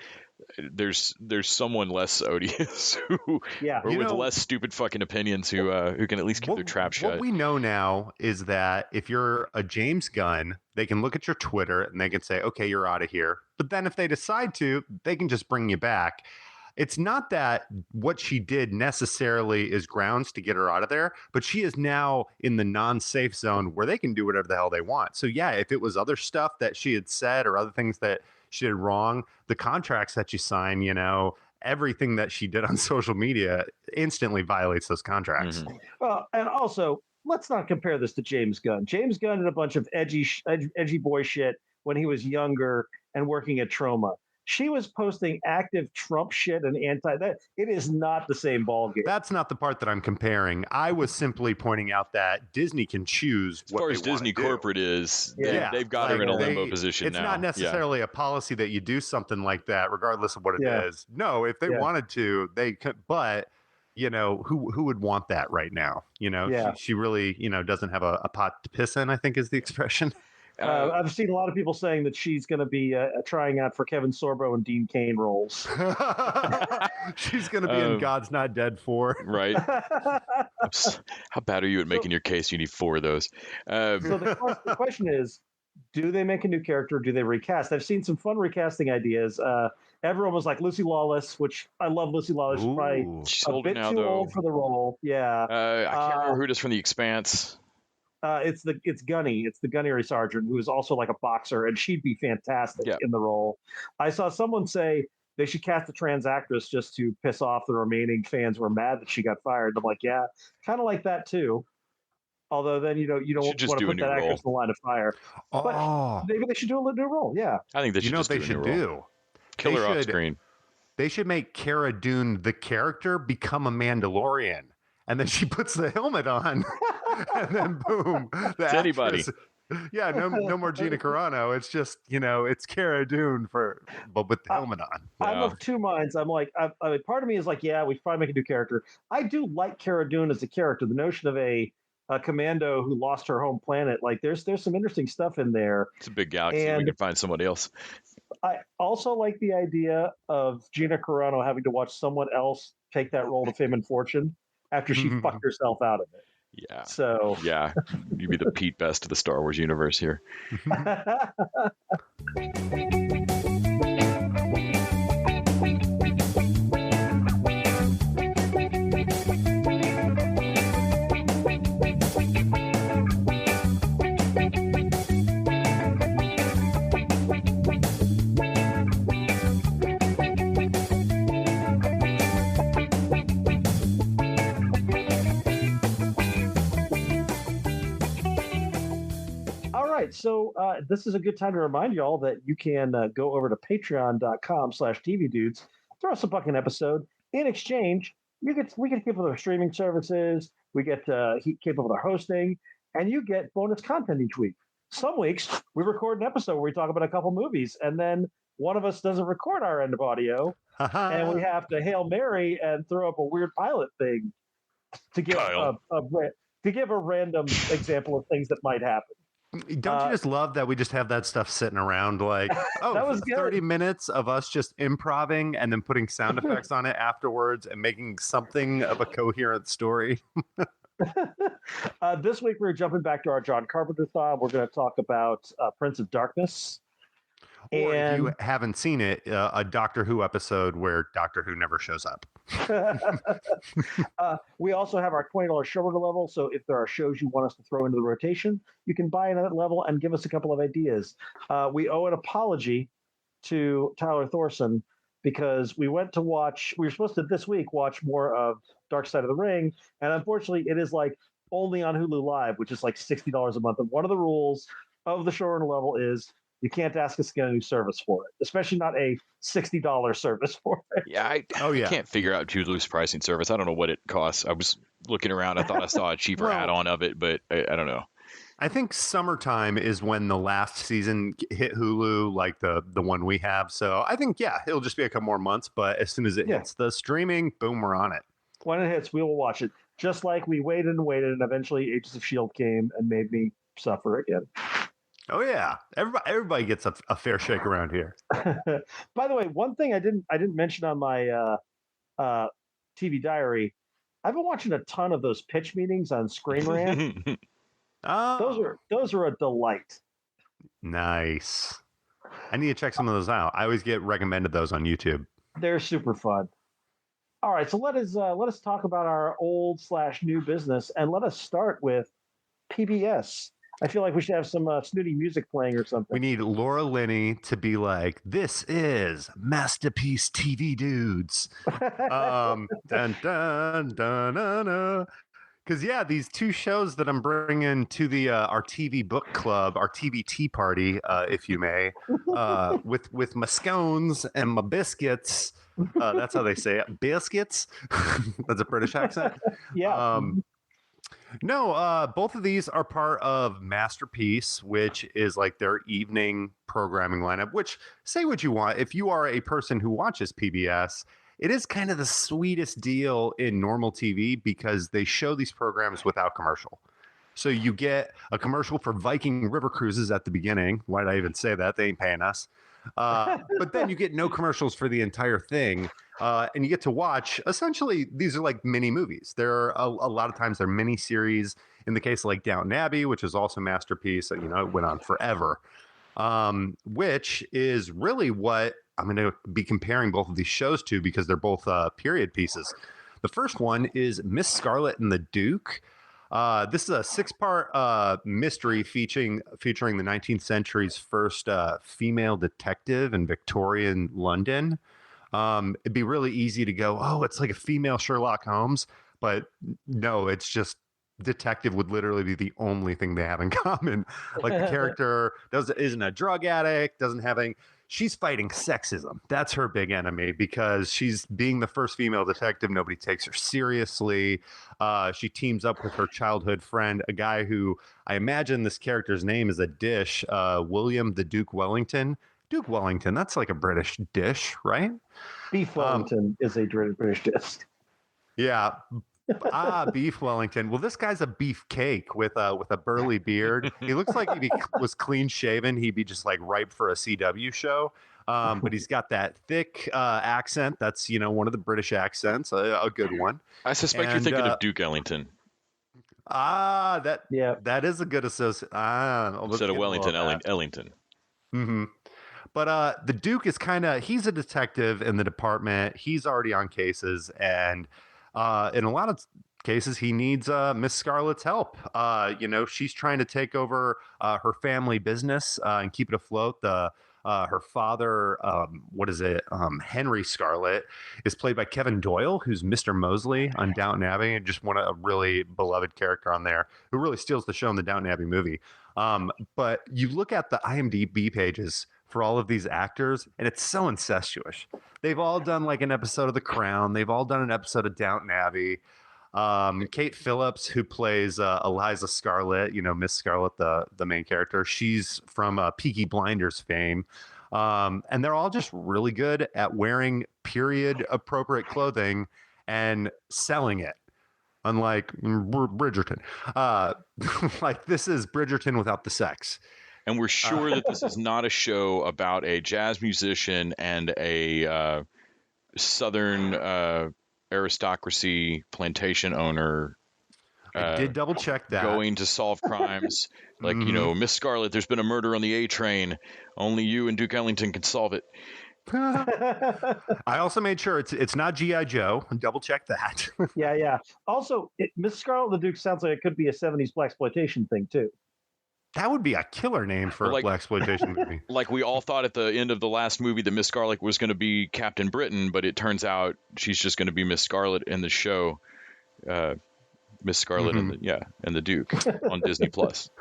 there's someone less odious who or with less stupid fucking opinions who can at least keep their trap shut. What we know now is that if you're a James Gunn, they can look at your Twitter and they can say, okay, you're out of here. But then if they decide to, they can just bring you back. It's not that what she did necessarily is grounds to get her out of there, but she is now in the non-safe zone where they can do whatever the hell they want. So yeah, if it was other stuff that she had said or other things that she did wrong, the contracts that you sign, everything that she did on social media instantly violates those contracts. Mm-hmm. Well, and also, let's not compare this to James Gunn. James Gunn did a bunch of edgy boy shit when he was younger and working at Troma. She was posting active Trump shit and that. It is not the same ballgame. That's not the part that I'm comparing. I was simply pointing out that Disney can choose as far as Disney corporate is. They've got her in a limbo position it's now. It's not necessarily a policy that you do something like that, regardless of what it is. No, if they wanted to, they could. But who would want that right now? She really doesn't have a pot to piss in, I think is the expression. I've seen a lot of people saying that she's going to be trying out for Kevin Sorbo and Dean Cain roles. She's going to be in God's Not Dead 4. Right. How bad are you at making your case? You need 4 of those. So the question is, do they make a new character or do they recast? I've seen some fun recasting ideas. Everyone was like Lucy Lawless, which I love Lucy Lawless. She's probably she's a older bit now, too though. old for the role. Yeah. I can't remember who it is from The Expanse. It's Gunny. It's the gunnery sergeant who is also like a boxer, and she'd be fantastic in the role. I saw someone say they should cast a trans actress just to piss off the remaining fans who are mad that she got fired. I'm like, yeah, kind of like that too. Although then you don't want to put that actress in the line of fire. But maybe they should do a new role. Yeah, I think they should. What they should do? Kill her off screen. They should make Cara Dune, the character, become a Mandalorian. And then she puts the helmet on, and then boom, it's anybody. Yeah, no more Gina Carano. It's just it's Cara Dune but with the helmet on. I'm of two minds. I'm like, part of me is like, yeah, we should probably make a new character. I do like Cara Dune as a character. The notion of a commando who lost her home planet, like there's some interesting stuff in there. It's a big galaxy. And we can find somebody else. I also like the idea of Gina Carano having to watch someone else take that role to fame and fortune after she fucked herself out of it. Yeah. So yeah, you'd be the Pete Best of the Star Wars universe here. right, so this is a good time to remind y'all that you can go over to patreon.com/tvdudes, throw us a buck an episode. In exchange, we get keep with our streaming services, we get keep with our hosting, and you get bonus content each week. Some weeks we record an episode where we talk about a couple movies, and then one of us doesn't record our end of audio, and we have to Hail Mary and throw up a weird pilot thing to give a random example of things that might happen. Don't you just love that we just have that stuff sitting around like, oh, That was 30 minutes of us just improving and then putting sound effects on it afterwards and making something of a coherent story? This week we're jumping back to our John Carpenter thought. We're going to talk about Prince of Darkness. Or if you haven't seen it, a Doctor Who episode where Doctor Who never shows up. We also have our $20 show order level. So if there are shows you want us to throw into the rotation, you can buy into that level and give us a couple of ideas. We owe an apology to Tyler Thorson because we were supposed to this week watch more of Dark Side of the Ring. And unfortunately, it is like only on Hulu Live, which is like $60 a month. And one of the rules of the show order level is you can't ask us to get a new service for it, especially not a $60 service for it. Yeah, I can't figure out Hulu's pricing service. I don't know what it costs. I was looking around. I thought I saw a cheaper add-on of it, but I don't know. I think summertime is when the last season hit Hulu, like the one we have. So I think, it'll just be a couple more months. But as soon as it hits the streaming, boom, we're on it. When it hits, we will watch it. Just like we waited and waited, and eventually Agents of S.H.I.E.L.D. came and made me suffer again. Oh yeah, everybody gets a fair shake around here. By the way, one thing I didn't mention on my TV diary, I've been watching a ton of those pitch meetings on Screen Rant. Those are a delight. Nice. I need to check some of those out. I always get recommended those on YouTube. They're super fun. All right, so let us talk about our old/new business, and let us start with PBS. I feel like we should have some snooty music playing or something. We need Laura Linney to be like, "This is Masterpiece TV Dudes." Dun dun dun dun dun. Because these two shows that I'm bringing to the our TV book club, our TV tea party, if you may, with my scones and my biscuits. That's how they say it, biscuits. That's a British accent. Yeah. No, both of these are part of Masterpiece, which is like their evening programming lineup, which, say what you want, if you are a person who watches PBS, it is kind of the sweetest deal in normal TV because they show these programs without commercial. So you get a commercial for Viking River Cruises at the beginning. Why did I even say that? They ain't paying us. But then you get no commercials for the entire thing. And you get to watch, essentially, these are like mini movies. There are a lot of times they're mini series. In the case of like Downton Abbey, which is also Masterpiece, it went on forever, which is really what I'm going to be comparing both of these shows to because they're both period pieces. The first one is Miss Scarlet and the Duke. This is a 6-part mystery featuring the 19th century's first female detective in Victorian London. It'd be really easy to go, oh, it's like a female Sherlock Holmes, but no, it's just detective would literally be the only thing they have in common. Like the character isn't a drug addict, she's fighting sexism. That's her big enemy because she's being the first female detective. Nobody takes her seriously. She teams up with her childhood friend, a guy who I imagine this character's name is a dish, William the Duke Wellington. Duke Wellington, that's like a British dish, right? Beef Wellington is a British dish. Yeah. Beef Wellington. Well, this guy's a beef cake with a burly beard. He looks like if he was clean shaven, he'd be just like ripe for a CW show. But he's got that thick accent. That's one of the British accents, a good one. I suspect you're thinking of Duke Ellington. That is a good associate. Instead of Wellington, Ellington. Mm-hmm. But the Duke is he's a detective in the department. He's already on cases, and in a lot of cases, he needs Miss Scarlett's help. She's trying to take over her family business and keep it afloat. Her father, Henry Scarlett, is played by Kevin Doyle, who's Mr. Mosley on Downton Abbey, and just a really beloved character on there who really steals the show in the Downton Abbey movie. But you look at the IMDb pages for all of these actors, and it's so incestuous. They've all done like an episode of The Crown. They've all done an episode of Downton Abbey. Kate Phillips, who plays Eliza Scarlett, Miss Scarlet, the main character, she's from Peaky Blinders fame. And they're all just really good at wearing period appropriate clothing and selling it. Unlike Bridgerton. Like this is Bridgerton without the sex. And we're sure that this is not a show about a jazz musician and a Southern aristocracy plantation owner. I did double check that. Going to solve crimes. Like, Miss Scarlet, there's been a murder on the A train. Only you and Duke Ellington can solve it. I also made sure it's not G.I. Joe. Double check that. Yeah. Also, Miss Scarlet and the Duke sounds like it could be a 70s blaxploitation thing, too. That would be a killer name for a blaxploitation movie. Like we all thought at the end of the last movie that Miss Scarlet was going to be Captain Britain, but it turns out she's just going to be Miss Scarlet in the show. Miss Scarlet and the Duke on Disney Plus.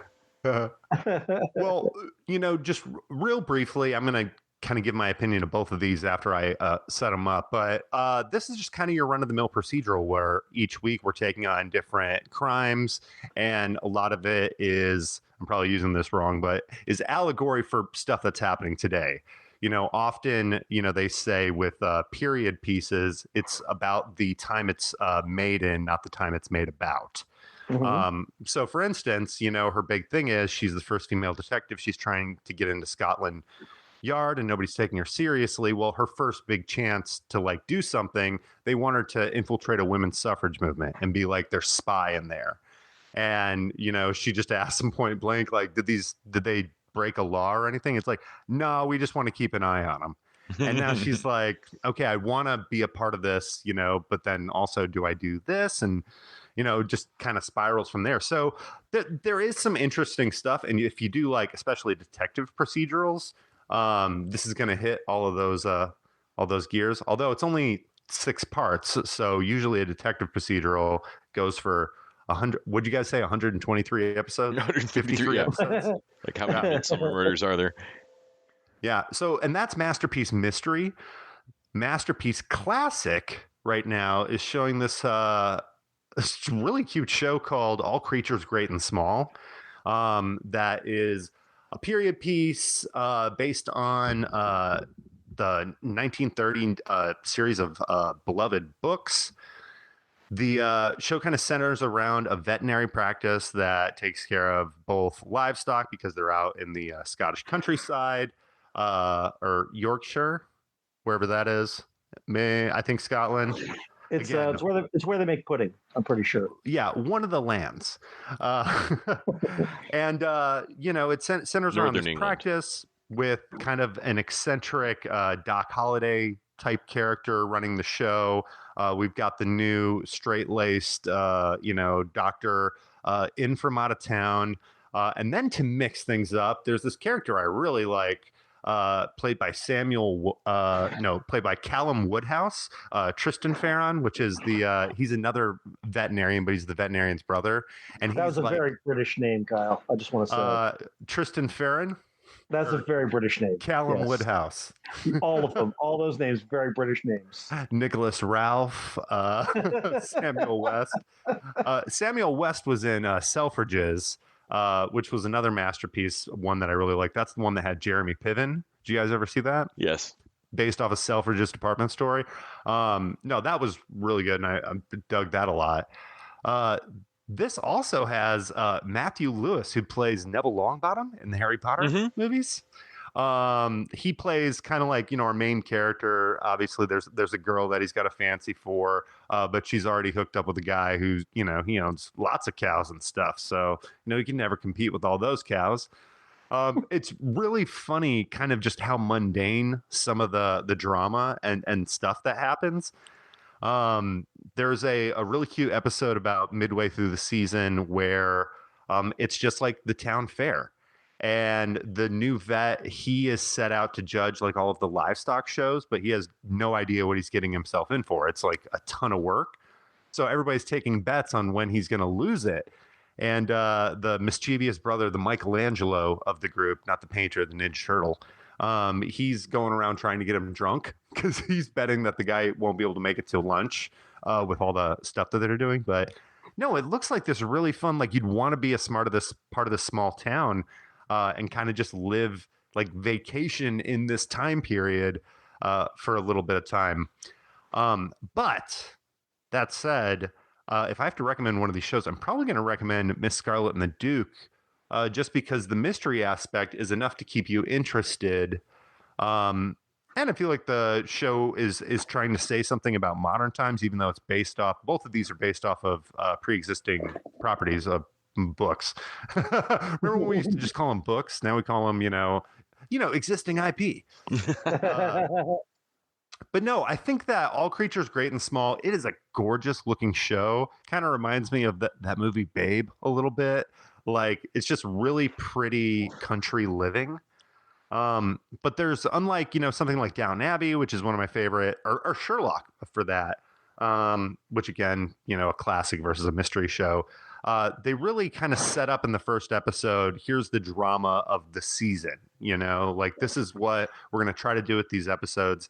Well, just real briefly, I'm going to kind of give my opinion of both of these after I set them up. But this is just kind of your run-of-the-mill procedural where each week we're taking on different crimes, and a lot of it is, I'm probably using this wrong, but is allegory for stuff that's happening today. Often, they say with period pieces, it's about the time it's made in, not the time it's made about. Mm-hmm. So, for instance, her big thing is she's the first female detective. She's trying to get into Scotland Yard and nobody's taking her seriously. Well, her first big chance to do something, they want her to infiltrate a women's suffrage movement and be like their spy in there. And, she just asked them point blank, did they break a law or anything? It's like, no, we just want to keep an eye on them. And now she's like, okay, I want to be a part of this, but then also do I do this? And, just kind of spirals from there. So there is some interesting stuff. And if you do especially detective procedurals, this is going to hit all those gears, although it's only 6 parts. So usually a detective procedural goes for 100. What'd you guys say? 123 episodes? 153 episodes. How many Midsummer Murders are there? Yeah. So, and that's Masterpiece Mystery. Masterpiece Classic right now is showing this really cute show called All Creatures Great and Small. That is a period piece based on the 1930 series of beloved books. The show kind of centers around a veterinary practice that takes care of both livestock because they're out in the Scottish countryside or Yorkshire, wherever that is. I think Scotland. It's where they make pudding. I'm pretty sure. Yeah, one of the lands, and it centers around this practice with kind of an eccentric Doc Holliday type character running the show. We've got the new straight-laced, doctor in from out of town, and then to mix things up, there's this character I really like. Played by Callum Woodhouse, Tristan Farron, which is he's another veterinarian, but he's the veterinarian's brother. And that was a very British name, Kyle. I just want to say Tristan Farron. That's a very British name. Callum Woodhouse. All of them. All those names, very British names. Nicholas Ralph, Samuel West. Samuel West was in Selfridges, which was another masterpiece, one that I really like. That's the one that had Jeremy Piven. Did you guys ever see that? Yes. Based off a Selfridges department store. No, that was really good, and I dug that a lot. This also has Matthew Lewis, who plays Neville Longbottom in the Harry Potter movies. He plays kind of like, our main character. Obviously, there's a girl that he's got a fancy for, but she's already hooked up with a guy who's, he owns lots of cows and stuff. So, he can never compete with all those cows. It's really funny kind of just how mundane some of the drama and stuff that happens. There's a really cute episode about midway through the season where it's just like the town fair. And the new vet, he is set out to judge all of the livestock shows, but he has no idea what he's getting himself in for. It's a ton of work. So everybody's taking bets on when he's going to lose it. and the mischievous brother, the Michelangelo of the group, not the painter, the Ninja Turtle. He's going around trying to get him drunk because he's betting that the guy won't be able to make it till lunch with all the stuff that they're doing. But no, it looks like this really fun. Like you'd want to be a part of this small town and kind of just live like vacation in this time period for a little bit of time. But that said, if I have to recommend one of these shows, I'm probably going to recommend Miss Scarlet and the Duke, just because the mystery aspect is enough to keep you interested. And I feel like the show is trying to say something about modern times, even though it's based off. Both of these are based off of pre-existing properties of books. Remember when we used to just call them books? Now we call them, existing IP. But no, I think that All Creatures Great and Small, it is a gorgeous looking show. Kind of reminds me of that movie Babe a little bit. Like it's just really pretty country living. But there's, unlike, something like Downton Abbey, which is one of my favorite, or Sherlock for that, which again, a classic versus a mystery show. They really kind of set up in the first episode. Here's the drama of the season, like this is what we're going to try to do with these episodes.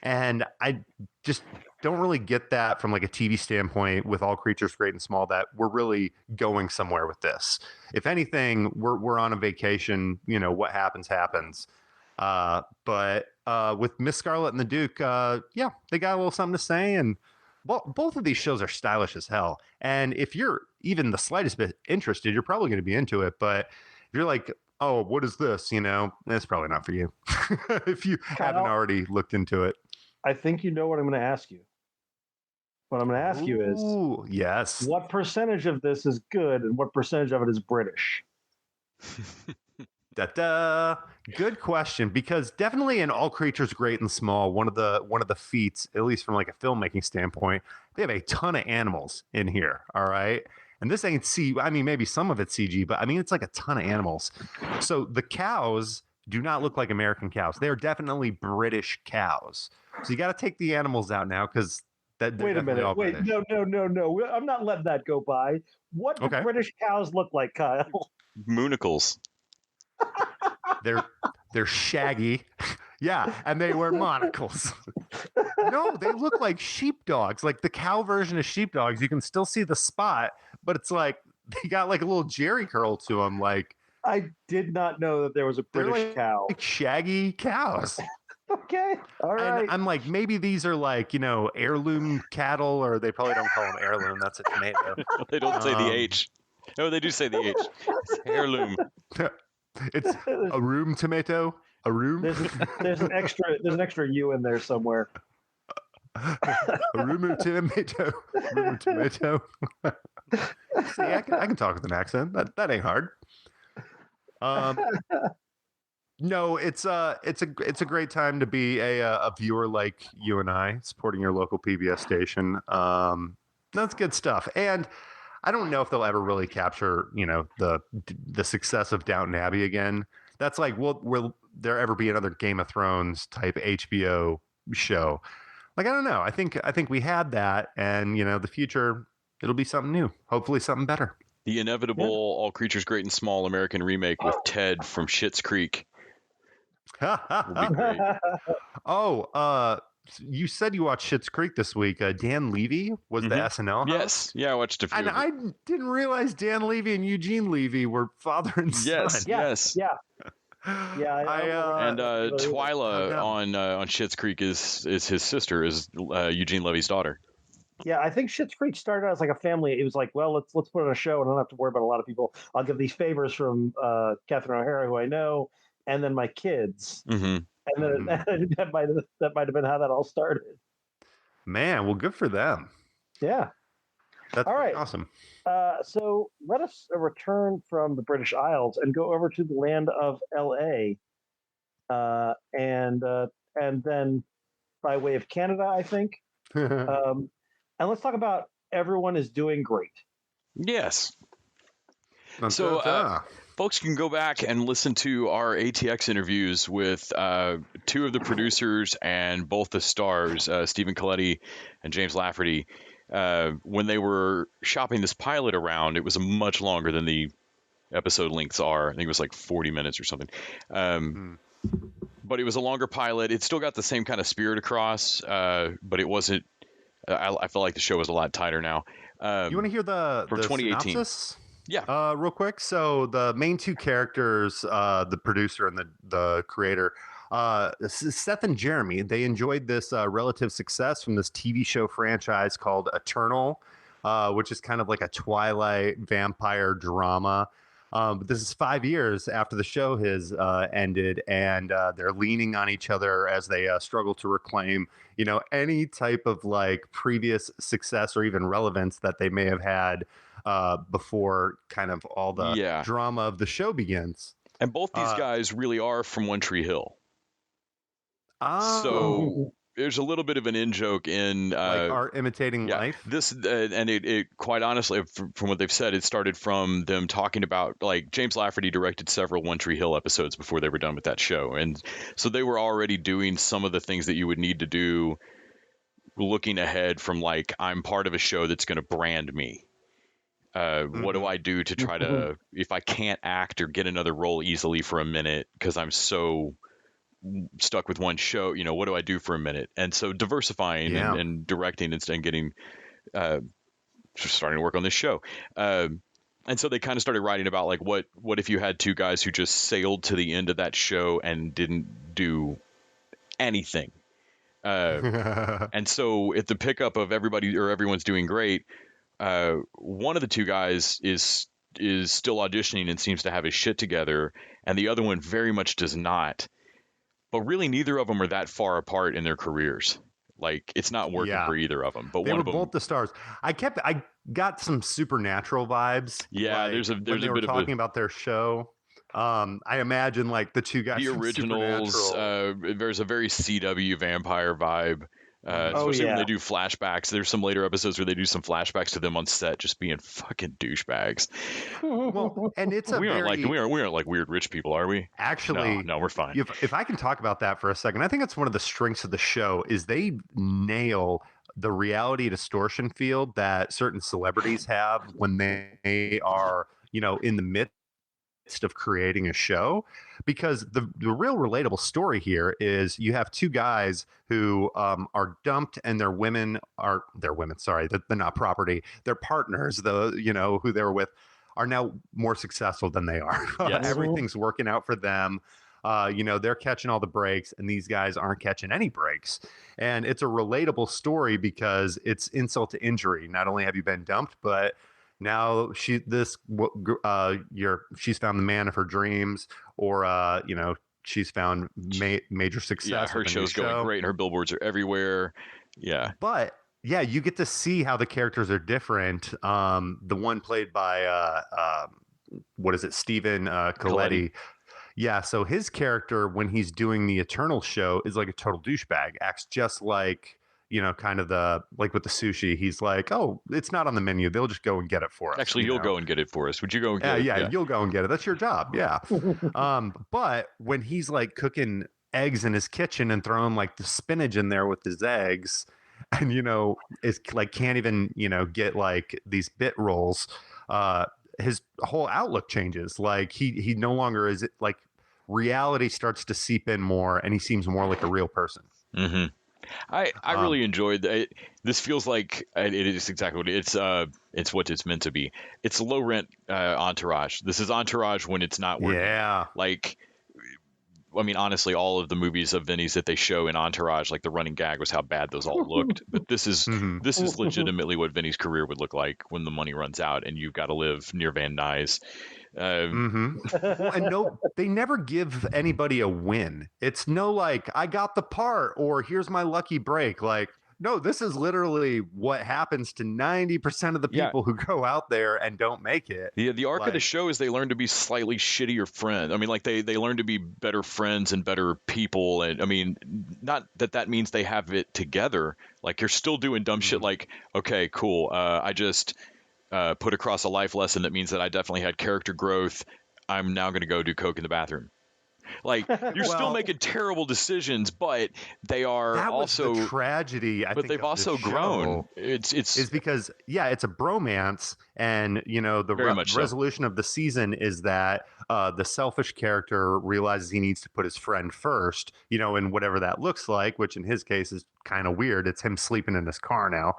And I just don't really get that from like a TV standpoint with All Creatures Great and Small, that we're really going somewhere with this. If anything, we're on a vacation, what happens. But with Miss Scarlet and the Duke, they got a little something to say. And both of these shows are stylish as hell. And if you're even the slightest bit interested, you're probably going to be into it. But if you're like, oh, what is this? It's probably not for you if you haven't already looked into it. I think you know what I'm going to ask you. What I'm going to ask you is, yes, what percentage of this is good and what percentage of it is British? Good question, because definitely in All Creatures Great and Small, one of the feats, at least from like a filmmaking standpoint, they have a ton of animals in here. All right. And this ain't maybe some of it's CG, but it's like a ton of animals. So the cows do not look like American cows. They are definitely British cows. So you got to take the animals out now, because wait a minute. Wait, no. I'm not letting that go by. What do British cows look like, Kyle? Moonicles. They're shaggy. Yeah, and they wear monocles. No, they look like sheepdogs, like the cow version of sheepdogs. You can still see the spot, but it's like they got like a little Jerry curl to them. Like, I did not know that there was a British cow. Like shaggy cows. Okay, all right. And I'm like, maybe these are like, heirloom cattle, or they probably don't call them heirloom. That's a tomato. They don't say the H. No, they do say the H. It's heirloom. It's a room tomato. A room. There's an extra U in there somewhere. A room tomato. Room tomato. See, I can talk with an accent. That ain't hard. No, it's a great time to be a viewer like you and I, supporting your local PBS station. That's good stuff. And I don't know if they'll ever really capture, the success of Downton Abbey again. That's like, will there ever be another Game of Thrones type HBO show? Like, I don't know. I think we had that, and the future, it'll be something new. Hopefully, something better. The inevitable All Creatures Great and Small American remake with Ted from Schitt's Creek. Would be great. Oh, you said you watched Schitt's Creek this week. Dan Levy was the SNL host? Yes. Yeah, I watched a few. And I didn't realize Dan Levy and Eugene Levy were father and son. Yes. Yeah. And Twyla on Schitt's Creek is his sister, is Eugene Levy's daughter. Yeah, I think Schitt's Creek started out as like a family. It was like, well, let's put on a show, and I don't have to worry about a lot of people. I'll give these favors from Catherine O'Hara, who I know, and then my kids. Mm-hmm. And then that might have been how that all started. Man, well, good for them. Yeah. That's all right. Awesome. So let us return from the British Isles and go over to the land of LA, and then by way of Canada, I think. And let's talk about Everyone is Doing Great. Yes. So folks can go back and listen to our ATX interviews with two of the producers and both the stars, Stephen Coletti and James Lafferty. when they were shopping this pilot around, it was much longer than the episode lengths are. I think it was like 40 minutes or something. But it was a longer pilot. It still got the same kind of spirit across, but it wasn't. I feel like the show was a lot tighter now. You want to hear the 2018 synopsis? Yeah. Real quick. So the main two characters, the producer and the creator, Seth and Jeremy, they enjoyed this relative success from this TV show franchise called Eternal, which is kind of like a Twilight vampire drama. But this is 5 years after the show has ended, and they're leaning on each other as they struggle to reclaim, any type of like previous success or even relevance that they may have had before kind of all the drama of the show begins. And both these guys really are from One Tree Hill. Oh. So there's a little bit of an in-joke in like art imitating life. This and it quite honestly, from what they've said, it started from them talking about, like, James Lafferty directed several One Tree Hill episodes before they were done with that show, and so they were already doing some of the things that you would need to do looking ahead from, like, I'm part of a show that's going to brand me. What do I do to try to, if I can't act or get another role easily for a minute because I'm so stuck with one show, what do I do for a minute? And so diversifying and directing and getting starting to work on this show. And so they kind of started writing about, like, what if you had two guys who just sailed to the end of that show and didn't do anything? And so at the pickup of everyone's doing great, one of the two guys is still auditioning and seems to have his shit together, and the other one very much does not. But really, neither of them are that far apart in their careers. Like, it's not working for either of them. But they one were of them, both the stars. I got some Supernatural vibes. Yeah, like, there's a when they bit were of talking about their show. I imagine like the two guys the from originals. There's a very CW vampire vibe. Especially when they do flashbacks. There's some later episodes where they do some flashbacks to them on set just being fucking douchebags. Well, and it's we aren't like weird rich people, are we? Actually, no, we're fine. If I can talk about that for a second, I think it's one of the strengths of the show is they nail the reality distortion field that certain celebrities have when they are, in the midst of creating a show, because the real relatable story here is you have two guys who are dumped, and their women, sorry, they're not property, their partners, who they were with, are now more successful than they are. Yes. Everything's working out for them. They're catching all the breaks, and these guys aren't catching any breaks. And it's a relatable story because it's insult to injury. Not only have you been dumped, but now she's found the man of her dreams, or she's found major success. Yeah, her show's going great, and her billboards are everywhere. Yeah, but yeah, you get to see how the characters are different. The one played by Stephen Coletti. Yeah, so his character, when he's doing the Eternal show, is like a total douchebag. Acts just like, kind of like with the sushi. He's like, oh, it's not on the menu. They'll just go and get it for us. Actually, you'll go and get it for us. Would you go and get it? Yeah, you'll go and get it. That's your job. Yeah. But when he's like cooking eggs in his kitchen and throwing like the spinach in there with his eggs, and is like can't even get like these bit rolls, his whole outlook changes. Like he no longer is it, like reality starts to seep in more, and he seems more like a real person. Mm-hmm. I really enjoyed that. This feels like it is exactly what it's what it's meant to be. It's low rent Entourage. This is Entourage when it's not working. Yeah. Like, I mean, honestly, all of the movies of Vinny's that they show in Entourage, like the running gag was how bad those all looked. But this is legitimately what Vinny's career would look like when the money runs out and you've got to live near Van Nuys. And no, they never give anybody a win. It's no like, I got the part, or here's my lucky break. Like, no, this is literally what happens to 90% of the people who go out there and don't make it. Yeah, the arc of the show is they learn to be slightly shittier friends. I mean, like they learn to be better friends and better people. And I mean, not that means they have it together. Like, you're still doing dumb shit. Like, okay, cool. I just put across a life lesson that means that I definitely had character growth. I'm now going to go do coke in the bathroom. Like you're still Well, making terrible decisions, but they are that was also the tragedy. I but think they've of this also grown. show It's is because it's a bromance, and the very much so. resolution of the season is that the selfish character realizes he needs to put his friend first, in whatever that looks like, which in his case is kind of weird. It's him sleeping in his car now.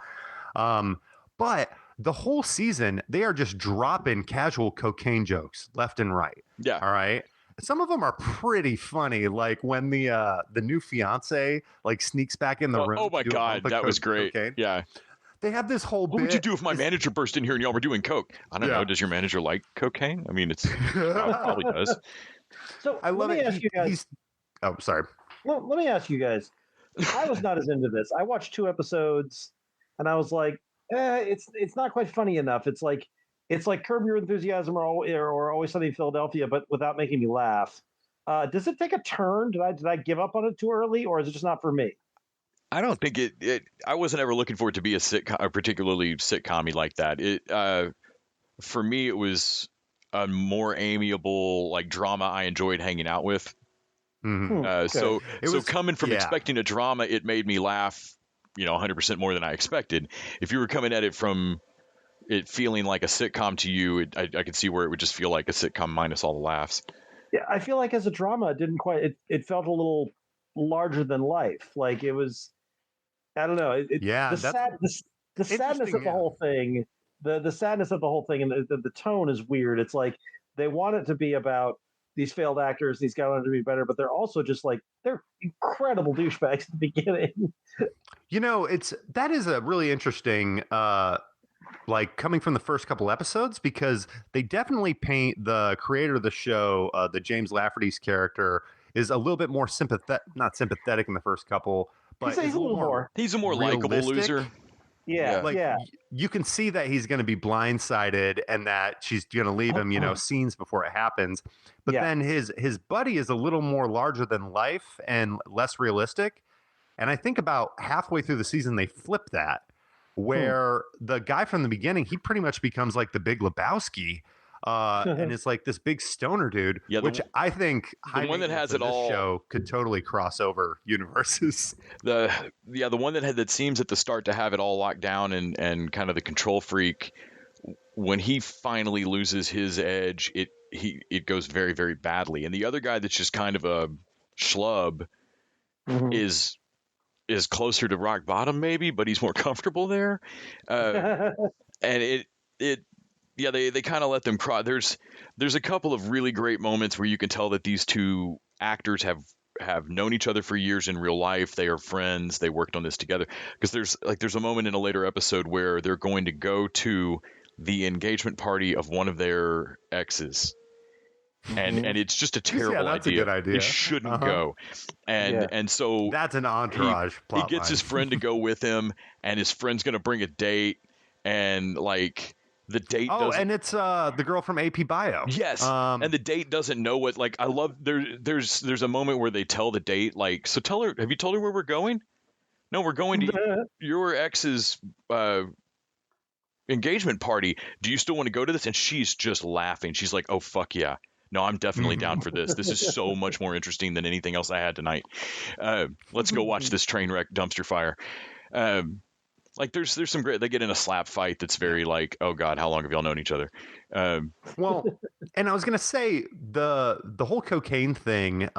But the whole season, they are just dropping casual cocaine jokes left and right. Yeah. All right. Some of them are pretty funny, like when the new fiance like sneaks back in the room. Oh my to do a God, bump of that was great. cocaine. Yeah. They have this whole What bit. would you do if my manager burst in here and y'all were doing coke? I don't know. Does your manager like cocaine? I mean, it's probably does. So I love let me it. ask you guys. Oh, sorry. Well, let me ask you guys. I was not as into this. I watched 2 episodes, and I was like, it's not quite funny enough. It's like Curb Your Enthusiasm or Always Sunny in Philadelphia, but without making me laugh. Does it take a turn? Did I give up on it too early, or is it just not for me? I don't think it. I wasn't ever looking for it to be a particularly sitcom-y like that. For me, it was a more amiable like drama I enjoyed hanging out with. Mm-hmm. So coming from yeah. expecting a drama, it made me laugh, 100% more than I expected. If you were coming at it from it feeling like a sitcom to you, I could see where it would just feel like a sitcom minus all the laughs. Yeah, I feel like as a drama, it didn't quite. It felt a little larger than life. Like it was. I don't know. The sadness of the whole thing. The sadness of the whole thing, and the tone is weird. It's like they want it to be about these failed actors. These guys want to be better, but they're also just like they're incredible douchebags at the beginning. That is a really interesting. Like coming from the first couple episodes, because they definitely paint the creator of the show, the James Lafferty's character, is a little bit more not sympathetic in the first couple, but he's a little more. He's a more likable loser. Yeah. You can see that he's going to be blindsided and that she's going to leave him, scenes before it happens. But then his buddy is a little more larger than life and less realistic. And I think about halfway through the season, they flip that. Where the guy from the beginning, he pretty much becomes like the Big Lebowski, and it's like this big stoner dude, which I think the one that has it all show could totally cross over universes. The one that seems at the start to have it all locked down and kind of the control freak. When he finally loses his edge, it goes very, very badly. And the other guy that's just kind of a schlub is closer to rock bottom maybe, but he's more comfortable there. And they kind of let them cry. There's a couple of really great moments where you can tell that these two actors have known each other for years in real life. They are friends. They worked on this together. Because there's a moment in a later episode where they're going to go to the engagement party of one of their exes. And it's just a terrible idea. A good idea. It shouldn't go. And so that's an entourage plot he gets his friend to go with him, and his friend's going to bring a date, and like the date and it's the girl from AP Bio. Yes. And the date doesn't know what, like, I love there's a moment where they tell the date, like, so tell her, have you told her where we're going? No, we're going to your ex's engagement party. Do you still want to go to this? And she's just laughing. She's like, oh fuck yeah. No, I'm definitely down for this. This is so much more interesting than anything else I had tonight. Let's go watch this train wreck dumpster fire. Like there's some great. They get in a slap fight that's very like, oh god, how long have y'all known each other? Well, and I was gonna say the whole cocaine thing,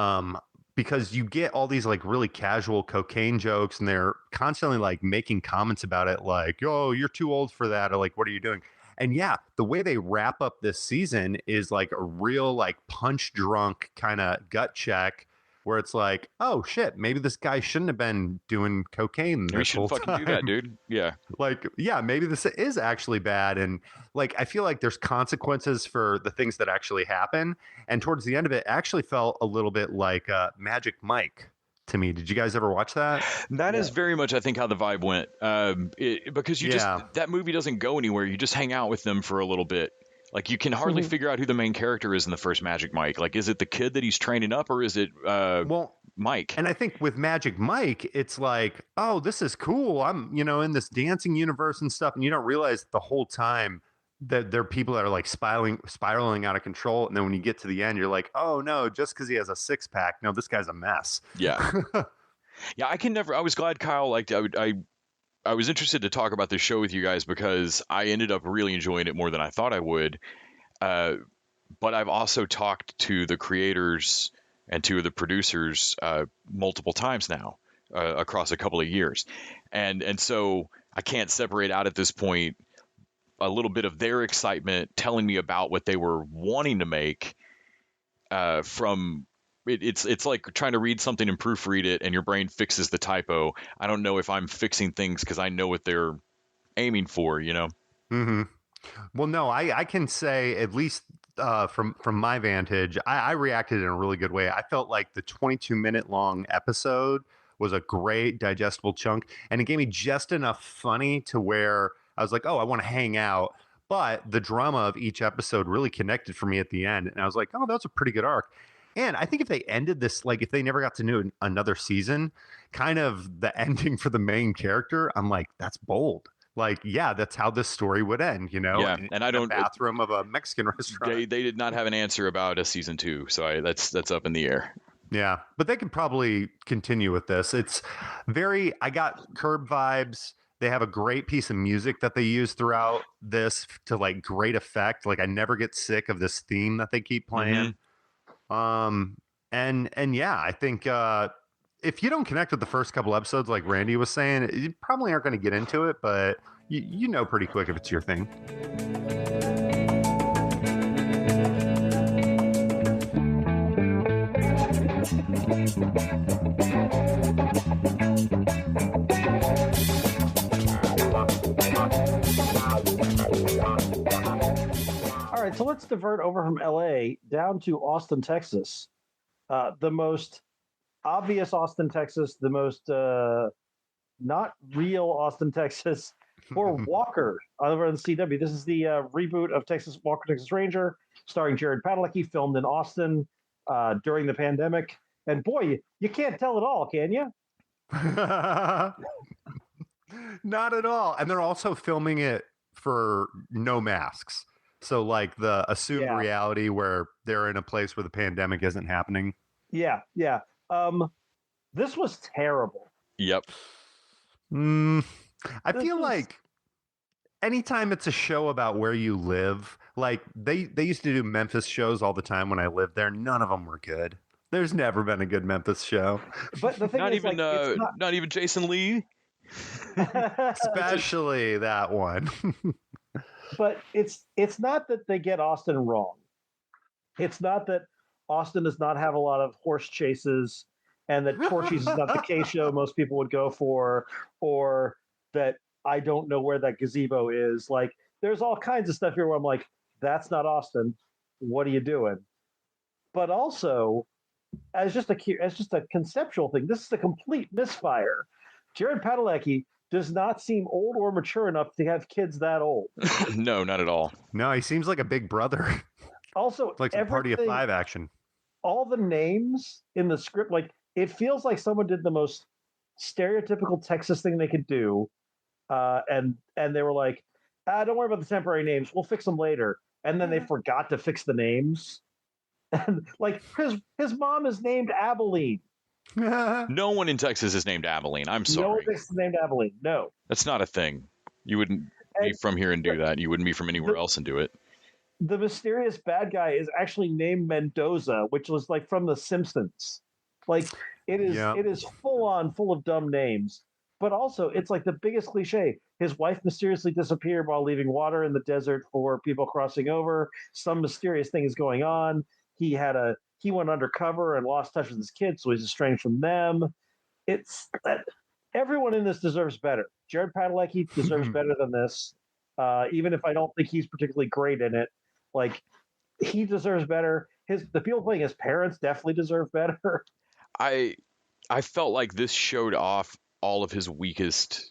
because you get all these like really casual cocaine jokes, and they're constantly like making comments about it, like, "Oh, you're too old for that," or like, "What are you doing?" And yeah, the way they wrap up this season is like a real like punch drunk kind of gut check, where it's like, oh shit, maybe this guy shouldn't have been doing cocaine this whole time. Fucking do that, dude. Yeah. Like, yeah, maybe this is actually bad. And like, I feel like there's consequences for the things that actually happen. And towards the end of it, actually felt a little bit like Magic Mike to me. Did you guys ever watch that? That is very much, I think, how the vibe went. Because that movie doesn't go anywhere. You just hang out with them for a little bit. Like, you can hardly figure out who the main character is in the first Magic Mike. Like, is it the kid that he's training up, or is it Mike? And I think with Magic Mike, it's like, oh, this is cool. I'm, in this dancing universe and stuff. And you don't realize the whole time there are people that are like spiraling out of control, and then when you get to the end, you're like, oh no, just because he has a six pack, no, this guy's a mess. Yeah. Yeah, I was glad Kyle liked it. I was interested to talk about this show with you guys because I ended up really enjoying it more than I thought I would. But I've also talked to the creators and two of the producers multiple times now across a couple of years. And so I can't separate out at this point a little bit of their excitement telling me about what they were wanting to make from it's like trying to read something and proofread it and your brain fixes the typo. I don't know if I'm fixing things because I know what they're aiming for, you know? Mm-hmm. Well, no, I can say at least from my vantage, I reacted in a really good way. I felt like the 22-minute long episode was a great digestible chunk, and it gave me just enough funny to where I was like, oh, I want to hang out. But the drama of each episode really connected for me at the end, and I was like, oh, that's a pretty good arc. And I think if they ended this, like if they never got to do another season, kind of the ending for the main character, I'm like, that's bold. Like, yeah, that's how this story would end, you know? Yeah, and I don't bathroom of a Mexican restaurant. They did not have an answer about a season 2, so that's up in the air. Yeah, but they could probably continue with this. It's I got Curb vibes. They have a great piece of music that they use throughout this to like great effect. Like I never get sick of this theme that they keep playing. And yeah, I think if you don't connect with the first couple episodes, like Randy was saying, you probably aren't going to get into it, but you know pretty quick if it's your thing. All right, so let's divert over from LA down to Austin, Texas. The most obvious Austin, Texas, the most not real Austin, Texas, for Walker over on the CW. This is the reboot of Walker, Texas Ranger, starring Jared Padalecki, filmed in Austin during the pandemic. And boy, you can't tell it all, can you? Not at all. And they're also filming it for no masks. So like the assumed reality where they're in a place where the pandemic isn't happening. Yeah. This was terrible. Yep. I feel like anytime it's a show about where you live, like they used to do Memphis shows all the time when I lived there. None of them were good. There's never been a good Memphis show. But the thing not is, even like, not even Jason Lee. Especially that one. But it's not that they get Austin wrong. It's not that Austin does not have a lot of horse chases and that Torchies is not the K show most people would go for, or that I don't know where that gazebo is. Like, there's all kinds of stuff here where I'm like, that's not Austin. What are you doing? But also, as just a conceptual thing, this is a complete misfire. Jared Padalecki does not seem old or mature enough to have kids that old. No, not at all. No, he seems like a big brother. Also, it's like some Party of Five action. All the names in the script, like it feels like someone did the most stereotypical Texas thing they could do, and they were like, "Don't worry about the temporary names. We'll fix them later." And then they forgot to fix the names. And like his mom is named Abilene. No one in Texas is named Abilene. I'm sorry. No one is named Abilene. No. That's not a thing. You wouldn't be from here and do that. You wouldn't be from anywhere else and do it. The mysterious bad guy is actually named Mendoza, which was like from The Simpsons. Like it is full of dumb names. But also it's like the biggest cliche. His wife mysteriously disappeared while leaving water in the desert for people crossing over. Some mysterious thing is going on. He went undercover and lost touch with his kids, so he's estranged from them. It's everyone in this deserves better. Jared Padalecki deserves better than this, even if I don't think he's particularly great in it. Like he deserves better. The people playing his parents definitely deserve better. I felt like this showed off all of his weakest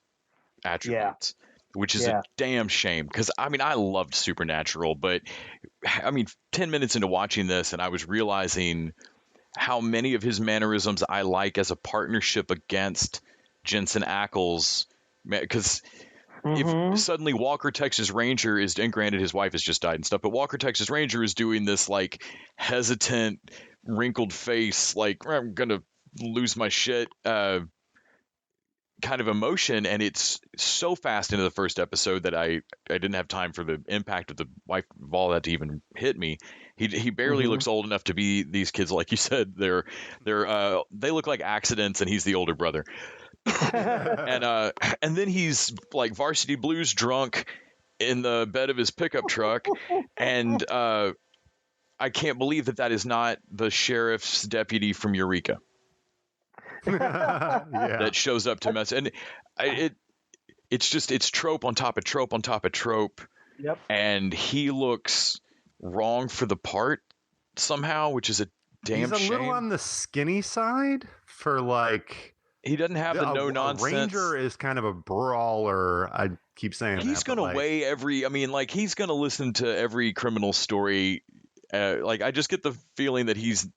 attributes. Yeah. Which is a damn shame because I mean I loved Supernatural, but I mean 10 minutes into watching this and I was realizing how many of his mannerisms I like as a partnership against Jensen Ackles, because Mhm. if suddenly Walker Texas Ranger is, and granted his wife has just died and stuff, but Walker Texas Ranger is doing this like hesitant, wrinkled face, like I'm gonna lose my shit kind of emotion, and it's so fast into the first episode that I didn't have time for the impact of the wife of all that to even hit me. He barely Mhm. looks old enough to be these kids, like you said. They look like accidents, and he's the older brother. And then he's like Varsity Blues drunk in the bed of his pickup truck, and I can't believe that is not the sheriff's deputy from Eureka Yeah. that shows up to mess. And it's trope on top of trope on top of trope, Yep. and he looks wrong for the part somehow, which is a damn He's a shame. little on the skinny side for like. He doesn't have the no A nonsense. Ranger is kind of a brawler. I keep saying He's that. gonna weigh every. I mean, like he's gonna listen to every criminal story. Like I just get the feeling that he's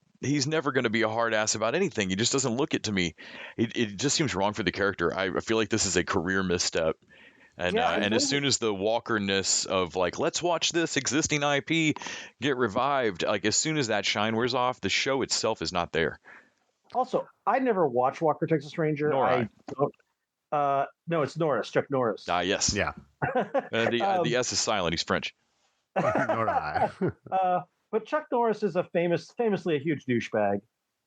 never going to be a hard ass about anything. He just doesn't look it to me. It just seems wrong for the character. I feel like this is a career misstep. And and as soon as the Walker-ness of like, let's watch this existing IP get revived, like as soon as that shine wears off, the show itself is not there. Also, I never watched Walker Texas Ranger. Nor I. Don't. No, it's Norris, Chuck Norris. Yes. Yeah. The S is silent. He's French. Nor I. But Chuck Norris is famously a huge douchebag.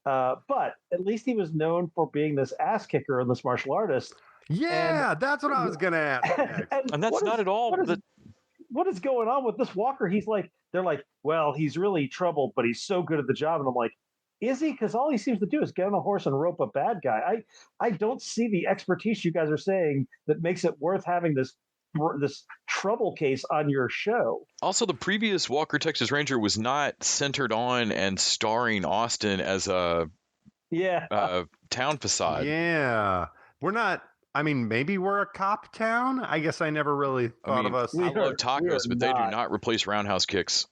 But at least he was known for being this ass kicker and this martial artist. Yeah, that's what I was gonna ask. And that's not at all. What is going on with this Walker? They're like, well, he's really troubled, but he's so good at the job. And I'm like, is he? Because all he seems to do is get on a horse and rope a bad guy. I don't see the expertise you guys are saying that makes it worth having this trouble case on your show. Also, the previous Walker Texas Ranger was not centered on and starring Austin as a town facade. Yeah, we're not. I mean, maybe we're a cop town. I guess I never really thought of us. I love tacos, but they do not replace roundhouse kicks.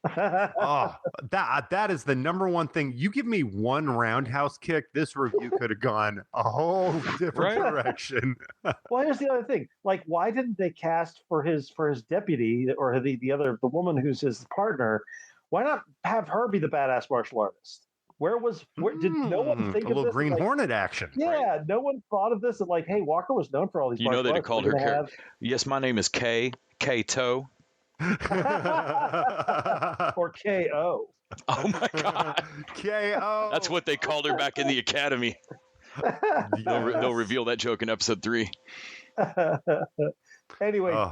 Oh, that is the number one thing. You give me one roundhouse kick, this review could have gone a whole different direction. Well, here's the other thing. Like, why didn't they cast for his deputy or the woman who's his partner? Why not have her be the badass martial artist? Where did no one think a little of this? Green Hornet action? Yeah, right? No one thought of this. Like, hey, Walker was known for all these. You know, they'd have called her. Yes, my name is K-Toe. Or KO. Oh my God. KO. That's what they called her back in the academy. They'll reveal that joke in episode 3. Anyway,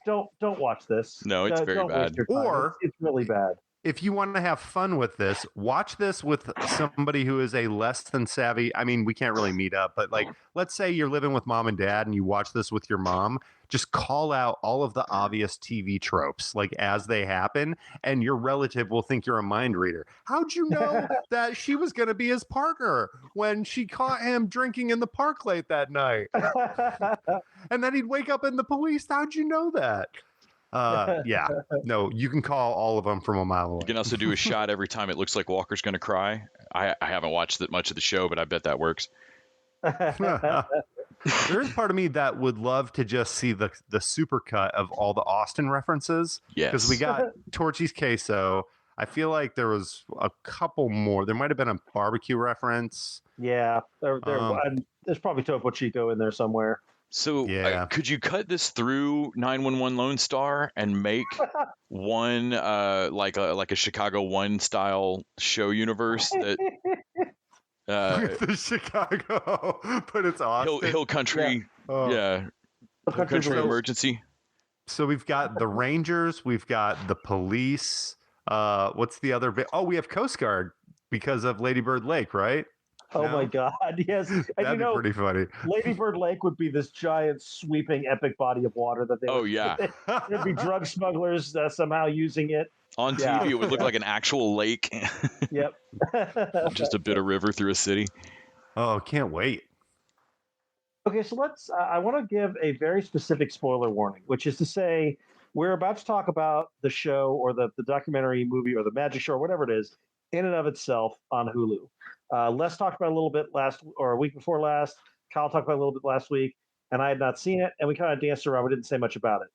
don't watch this. No, it's very bad. Or it's really bad. If you want to have fun with this, watch this with somebody who is a less than savvy. I mean, we can't really meet up, but like, let's say you're living with mom and dad and you watch this with your mom. Just call out all of the obvious TV tropes, like as they happen, and your relative will think you're a mind reader. How'd you know that she was going to be his partner when she caught him drinking in the park late that night? And then he'd wake up in the police. How'd you know that? Yeah, no, you can call all of them from a mile away. You can also do a shot every time it looks like Walker's going to cry. I haven't watched that much of the show, but I bet that works. There is part of me that would love to just see the supercut of all the Austin references. Yes. Because we got Torchy's Queso. I feel like there was a couple more. There might have been a barbecue reference. Yeah, there's probably Topo Chico in there somewhere. So could you cut this through 911 Lone Star and make one like a Chicago One style show universe that the Chicago, but it's Austin. Hill Country, Hill Country Emergency. So we've got the Rangers, we've got the police. What's the other bit? Oh, we have Coast Guard because of Lady Bird Lake, right? Oh my God! Yes, and that'd be pretty funny. Lady Bird Lake would be this giant, sweeping, epic body of water that they. There'd be drug smugglers somehow using it on TV. It would look like an actual lake. Yep. Just a bit of river through a city. Oh, can't wait. Okay, so let's. I want to give a very specific spoiler warning, which is to say, we're about to talk about the show or the documentary movie or the magic show or whatever it is in and of itself on Hulu. Les talked about a little bit a week before last. Kyle talked about a little bit last week. and I had not seen it, and we kind of danced around. We didn't say much about it.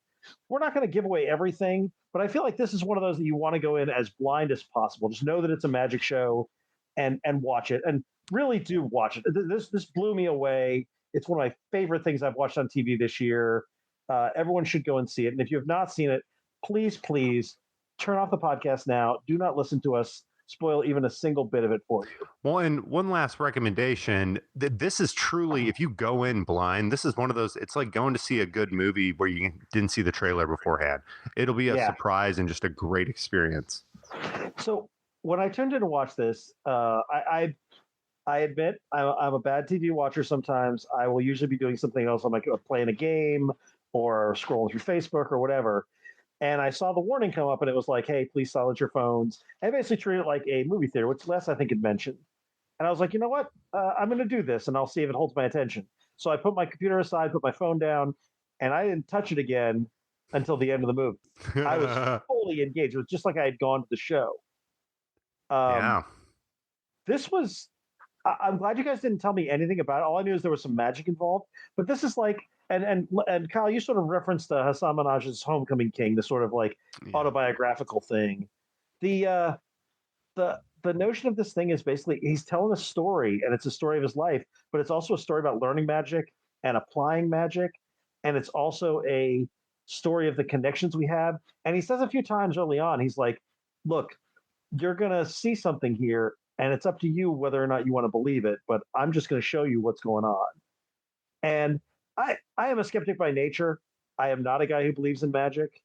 We're not going to give away everything, but I feel like this is one of those that you want to go in as blind as possible. Just know that it's a magic show, and watch it, and really do watch it. This blew me away. It's one of my favorite things I've watched on TV this year. Everyone should go and see it. And if you have not seen it, please, please turn off the podcast now. Do not listen to us spoil even a single bit of it for you. Well, and one last recommendation. This is truly, if you go in blind, this is one of those, it's like going to see a good movie where you didn't see the trailer beforehand. It'll be a surprise and just a great experience. So when I turned in to watch this, I admit I'm a bad TV watcher sometimes. I will usually be doing something else. I'm like playing a game or scrolling through Facebook or whatever. And I saw the warning come up, and it was like, hey, please silence your phones. And basically treat it like a movie theater, which Les, I think, had mentioned. And I was like, you know what? I'm going to do this, and I'll see if it holds my attention. So I put my computer aside, put my phone down, and I didn't touch it again until the end of the movie. I was fully engaged. It was just like I had gone to the show. This was... I'm glad you guys didn't tell me anything about it. All I knew is there was some magic involved. But this is like... And Kyle, you sort of referenced Hassan Minaj's Homecoming King, the sort of like autobiographical thing. The notion of this thing is basically he's telling a story, and it's a story of his life, but it's also a story about learning magic and applying magic, and it's also a story of the connections we have. And he says a few times early on, he's like, "Look, you're gonna see something here, and it's up to you whether or not you want to believe it. But I'm just going to show you what's going on." And I am a skeptic by nature. I am not a guy who believes in magic.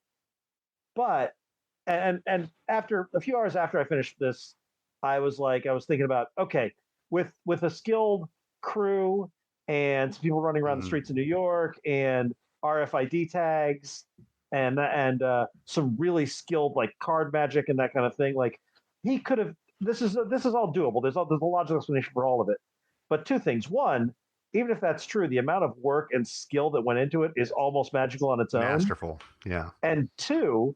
But and after a few hours after I finished this, I was thinking about, okay, with a skilled crew and some people running around the streets of New York and RFID tags and some really skilled like card magic and that kind of thing, like he could have. This is all doable. There's a logical explanation for all of it. But two things: one, even if that's true, the amount of work and skill that went into it is almost magical on its own. Masterful, yeah. And two,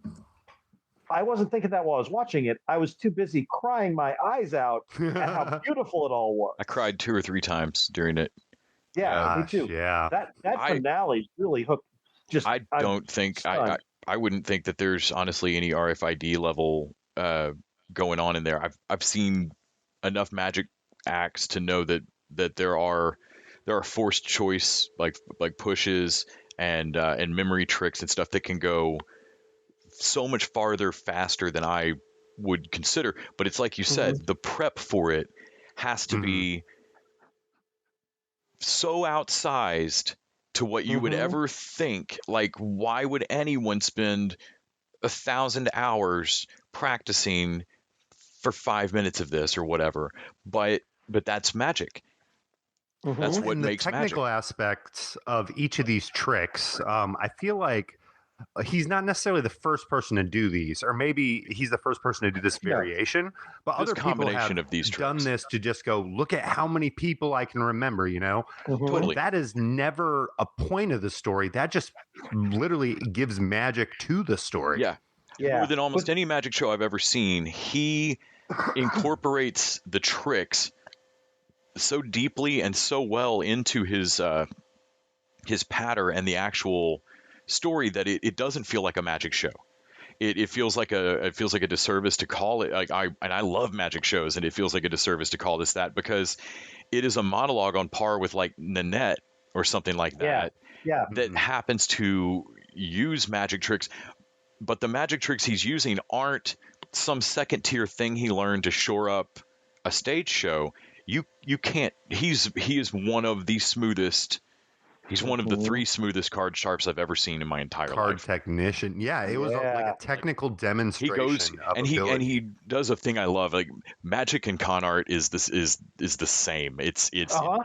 I wasn't thinking that while I was watching it. I was too busy crying my eyes out at how beautiful it all was. I cried 2 or 3 times during it. Yeah, me too. Yeah. That finale really hooked. I wouldn't think that there's honestly any RFID level going on in there. I've seen enough magic acts to know that there are forced choice like pushes and memory tricks and stuff that can go so much farther faster than I would consider. But it's like you said, the prep for it has to be so outsized to what you would ever think. Like, why would anyone spend 1,000 hours practicing for 5 minutes of this or whatever? But that's magic. That's what makes the technical magic. aspects of each of these tricks. I feel like he's not necessarily the first person to do these, or maybe he's the first person to do this variation. But This other people combination have of these done tricks. this to just go, look at how many people I can remember, you know? Totally. That is never a point of the story. That just literally gives magic to the story. Yeah. More than almost any magic show I've ever seen, he incorporates the tricks so deeply and so well into his patter and the actual story that it doesn't feel like a magic show. It feels like a disservice to call it like I love magic shows, and it feels like a disservice to call this that, because it is a monologue on par with like Nanette or something like that. That happens to use magic tricks, but the magic tricks he's using aren't some second tier thing he learned to shore up a stage show. You can't. He is one of the smoothest. He's one of the 3 smoothest card sharps I've ever seen in my entire life. Card technician. Yeah, it was like a technical demonstration. He goes of and ability. he does a thing I love. Like magic and con art is the same. It's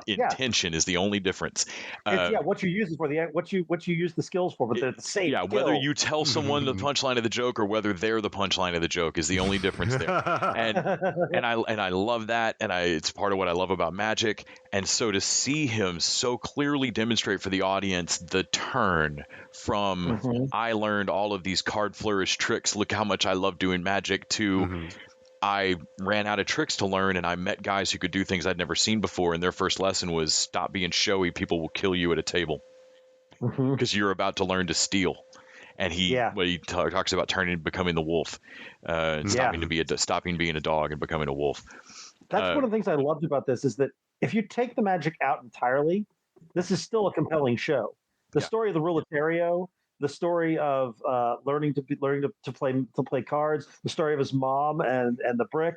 intention is the only difference. What you use it for, what you use the skills for, but they're the same. Yeah, whether you tell someone the punchline of the joke or whether they're the punchline of the joke is the only difference there. and I love that, and it's part of what I love about magic. And so to see him so clearly demonstrate for the audience the turn from I learned all of these card flourish tricks, look how much I love doing magic, to I ran out of tricks to learn and I met guys who could do things I'd never seen before, and their first lesson was stop being showy, people will kill you at a table. Mhm. because you're about to learn to steal. And Yeah. he talks about becoming the wolf, and stopping being a dog and becoming a wolf. That's one of the things I loved about this is that if you take the magic out entirely, this is still a compelling show. The story of the Ruletario, the story of learning to play cards, the story of his mom and the brick,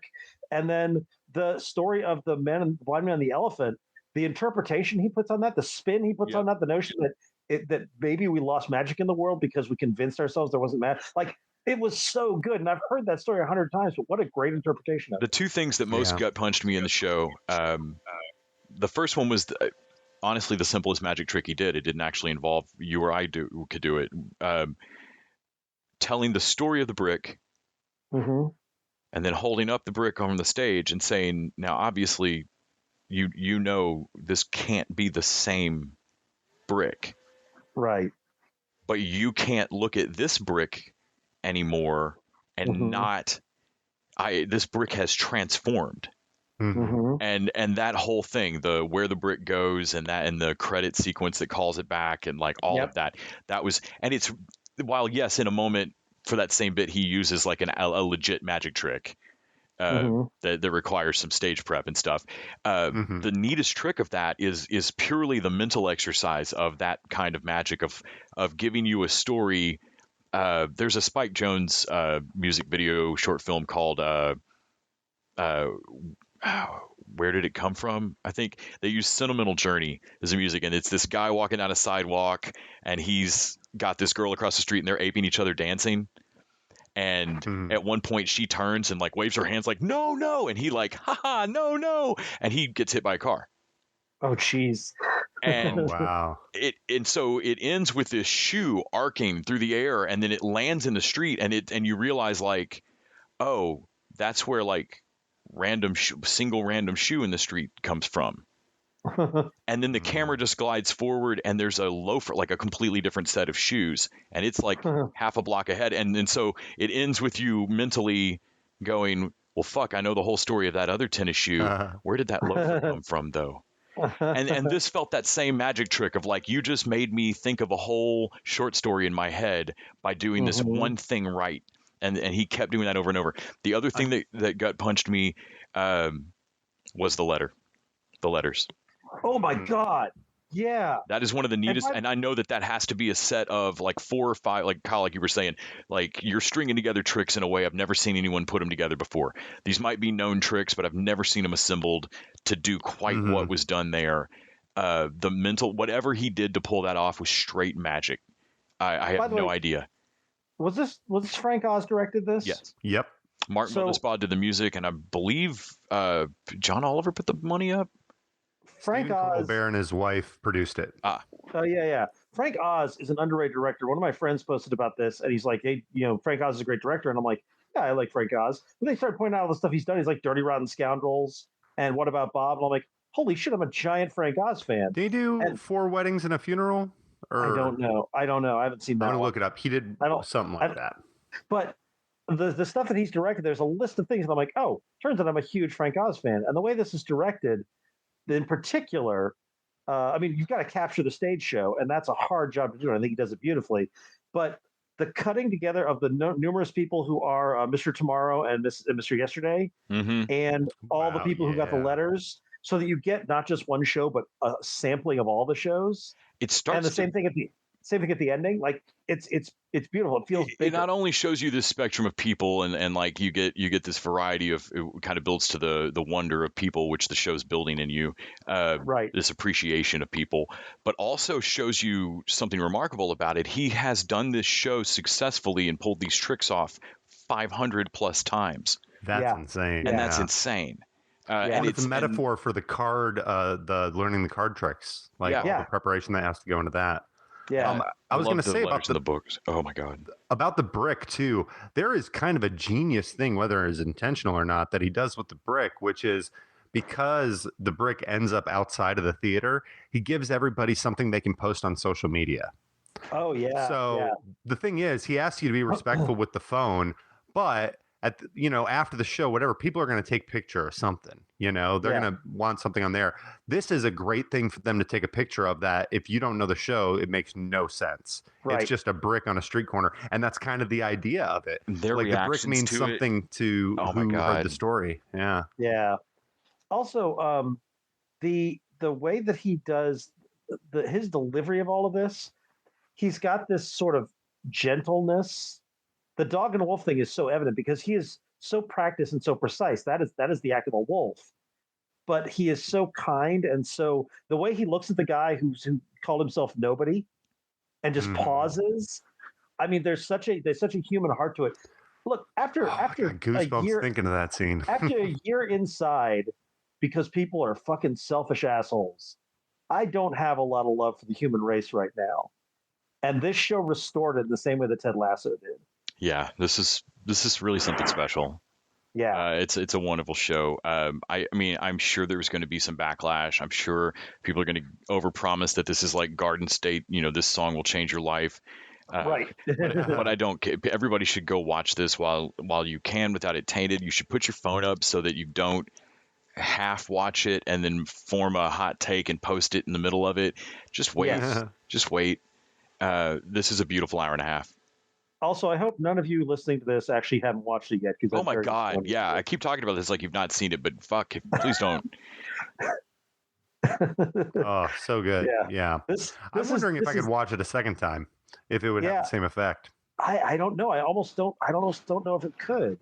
and then the story of the blind man and the elephant. The interpretation he puts on that, the spin he puts on that, the notion that maybe we lost magic in the world because we convinced ourselves there wasn't magic. Like, it was so good, and I've heard that story 100 times. But what a great interpretation of it. The two things that most gut punched me in the show, the first one was honestly the simplest magic trick he did. It didn't actually involve you or I could do it. Telling the story of the brick, Mm-hmm. and then holding up the brick on the stage and saying, "Now, obviously, you know this can't be the same brick, Right? but you can't look at this brick anymore and not. This brick has transformed." Mm-hmm. And that whole thing, the where the brick goes and the credit sequence that calls it back and like all of that was, and it's, while yes, in a moment for that same bit he uses like a legit magic trick that requires some stage prep and stuff. The neatest trick of that is purely the mental exercise of that kind of magic of giving you a story. There's a Spike Jonze music video short film called where did it come from? I think they use Sentimental Journey as a music, and it's this guy walking down a sidewalk and he's got this girl across the street and they're aping each other dancing. And at one point she turns and like waves her hands like, no, and he like, haha, no, and he gets hit by a car. Oh, jeez. And wow. So it ends with this shoe arcing through the air, and then it lands in the street, and you realize like, oh, that's where like single random shoe in the street comes from. And then the camera just glides forward and there's a loafer, like a completely different set of shoes, and it's like half a block ahead, and so it ends with you mentally going, well, fuck, I know the whole story of that other tennis shoe. Where did that loafer come from though? And this felt that same magic trick of like, you just made me think of a whole short story in my head by doing this one thing right. And he kept doing that over and over. The other thing that gut punched me was the letters. Oh my God. Yeah. That is one of the neatest. And I know that has to be a set of like 4 or 5, like Kyle, like you were saying, like you're stringing together tricks in a way I've never seen anyone put them together before. These might be known tricks, but I've never seen them assembled to do quite what was done there. The mental, whatever he did to pull that off was straight magic. I have no idea. Was this Frank Oz directed this? Yes. Yep. Martin Mothersbaugh did the music, and I believe John Oliver put the money up. Frank Oz. Colbert and his wife produced it. Oh yeah. Frank Oz is an underrated director. One of my friends posted about this, and he's like, "Hey, Frank Oz is a great director," and I'm like, "Yeah, I like Frank Oz." But they started pointing out all the stuff he's done. He's like Dirty Rotten Scoundrels, and What About Bob? And I'm like, "Holy shit, I'm a giant Frank Oz fan." Did he do 4 Weddings and a Funeral? I don't know. I haven't seen that. I'm gonna look it up. He did something like that. But the stuff that he's directed, there's a list of things, and I'm like, oh, turns out I'm a huge Frank Oz fan. And the way this is directed, in particular, I mean, you've got to capture the stage show, and that's a hard job to do. And I think he does it beautifully. But the cutting together of the numerous people who are Mr. Tomorrow and Mr. Yesterday, and all the people who got the letters, so that you get not just one show, but a sampling of all the shows. It starts, and the same thing at the ending. Like it's beautiful. It feels bigger. It not only shows you this spectrum of people, and like you get this variety of, it kind of builds to the wonder of people, which the show's building in you, right? This appreciation of people, but also shows you something remarkable about it. He has done this show successfully and pulled these tricks off 500 plus times. That's insane, and that's insane. And it's a metaphor for the card, the learning the card tricks, like all the preparation that has to go into that. Yeah, I was going to say about the books. Oh my God, about the brick too. There is kind of a genius thing, whether it's intentional or not, that he does with the brick, which is because the brick ends up outside of the theater. He gives everybody something they can post on social media. Oh yeah. So the thing is, he asks you to be respectful with the phone, but after the show, whatever, people are going to take a picture or something. They're going to want something on there. This is a great thing for them to take a picture of. That if you don't know the show, it makes no sense. Right. It's just a brick on a street corner, and that's kind of the idea of it. Their like the brick reactions means to something to Oh my who heard God. the story. Yeah. Yeah. Also, the way that he does his delivery of all of this, he's got this sort of gentleness. The dog and wolf thing is so evident because he is so practiced and so precise. That is the act of a wolf. But he is so kind, and so the way he looks at the guy who called himself nobody and just pauses. I mean, there's such a human heart to it. Look, after I got goosebumps a year, thinking of that scene. after a year inside, because people are fucking selfish assholes, I don't have a lot of love for the human race right now. And this show restored it in the same way that Ted Lasso did. Yeah, this is really something special. Yeah. It's a wonderful show. I mean, I'm sure there's going to be some backlash. I'm sure people are going to overpromise that this is like Garden State. This song will change your life. Right. But I don't care. Everybody should go watch this while you can without it tainted. You should put your phone up so that you don't half watch it and then form a hot take and post it in the middle of it. Just wait. Yes. Just wait. This is a beautiful hour and a half. Also, I hope none of you listening to this actually haven't watched it yet. Oh my God. Yeah. I keep talking about this like you've not seen it, but fuck, please don't. Oh, so good. Yeah. I'm wondering if I could watch it a second time, if it would have the same effect. I don't know. I almost don't know if it could.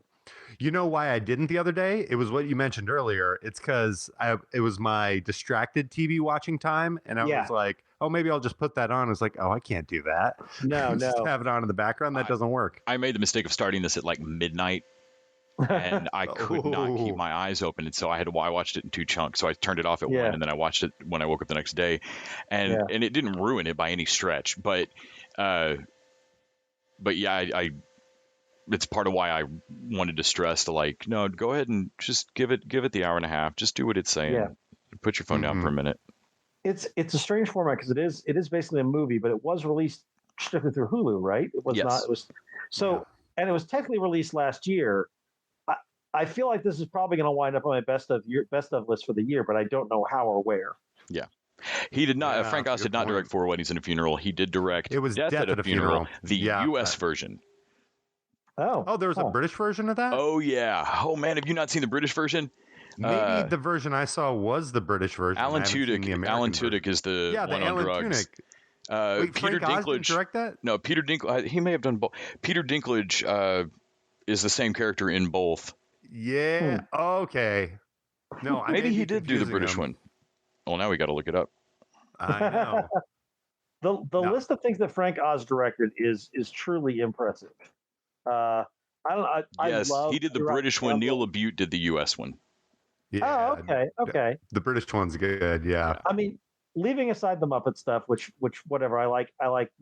You know why I didn't the other day? It was what you mentioned earlier. It's because it was my distracted TV watching time, and I was like, "Oh, maybe I'll just put that on." I was like, "Oh, I can't do that. No, just have it on in the background. That doesn't work." I made the mistake of starting this at like midnight, and I could not keep my eyes open, and so I watched it in 2 chunks. So I turned it off at 1, and then I watched it when I woke up the next day, and it didn't ruin it by any stretch, but yeah, I it's part of why I wanted to stress to like, no, go ahead and just give it the hour and a half. Just do what it's saying. Yeah. Put your phone down for a minute. It's a strange format because it is basically a movie, but it was released strictly through Hulu, right? It was not. It was so, and it was technically released last year. I feel like this is probably going to wind up on my best of list for the year, but I don't know how or where. Yeah. He did not. Frank Oz did not direct 4 Weddings and a Funeral. He did direct It was Death at a Funeral. The U.S. version. Oh, there was a British version of that? Oh, yeah. Oh, man, have you not seen the British version? Maybe the version I saw was the British version. Alan Tudyk is the one on drugs. Wait, Peter Frank Oz Dinklage didn't direct that? No, Peter Dinklage. He may have done both. Peter Dinklage is the same character in both. Yeah. Okay. No, maybe he did do the British one. Well, now we got to look it up. I know. The list of things that Frank Oz directed is truly impressive. Yes, he did the British one. Neil LaBute did the U.S. one. Yeah. Oh, okay. The British one's good. Yeah. I mean, leaving aside the Muppet stuff, which whatever, I like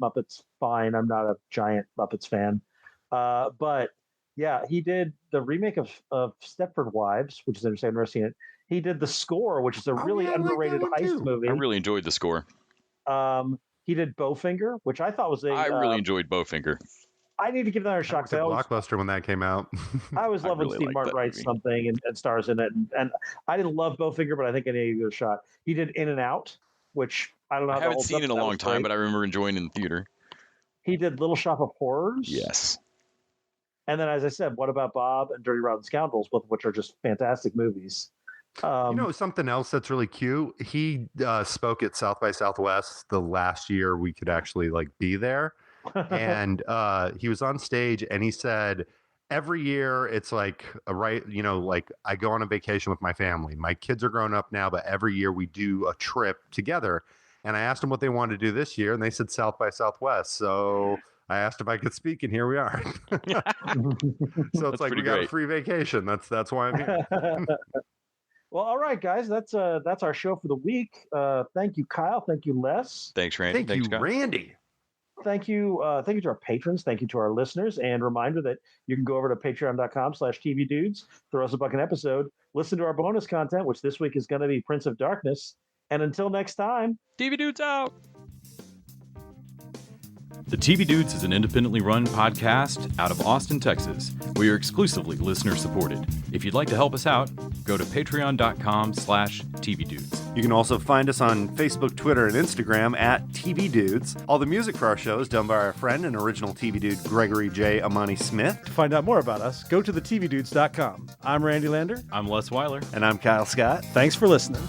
Muppets fine. I'm not a giant Muppets fan, but yeah, he did the remake of Stepford Wives, which is interesting. I've never seen it. He did the score, which is a really underrated heist movie. I really enjoyed the score. He did Bowfinger, which I thought was I really enjoyed Bowfinger. I need to give that a shot. It was a blockbuster when that came out. I always love when Steve Martin writes something and stars in it. And I didn't love Bowfinger, but I think I need to give it a shot. He did In and Out, which I don't know. I haven't seen in a long time, but I remember enjoying in the theater. He did Little Shop of Horrors. Yes. And then, as I said, What About Bob and Dirty Rotten Scoundrels, both of which are just fantastic movies. Something else that's really cute. He spoke at South by Southwest the last year we could actually be there. And he was on stage and he said, every year it's I go on a vacation with my family. My kids are grown up now, but every year we do a trip together. And I asked them what they wanted to do this year, and they said South by Southwest. So I asked if I could speak, and here we are. So it's we got a free vacation. That's why I'm here. Well, all right, guys, that's our show for the week. Thank you, Kyle. Thank you, Les. Thanks, Randy. Thank you, Randy. Thank you to our patrons. Thank you to our listeners. And reminder that you can go over to patreon.com/TV Dudes, throw us a buck an episode, listen to our bonus content, which this week is going to be Prince of Darkness. And until next time, TV Dudes out. The TV Dudes is an independently run podcast out of Austin, Texas. We are exclusively listener-supported. If you'd like to help us out, go to patreon.com/tvdudes. You can also find us on Facebook, Twitter, and Instagram at TV Dudes. All the music for our show is done by our friend and original TV dude, Gregory J. Amani Smith. To find out more about us, go to thetvdudes.com. I'm Randy Lander. I'm Les Weiler. And I'm Kyle Scott. Thanks for listening.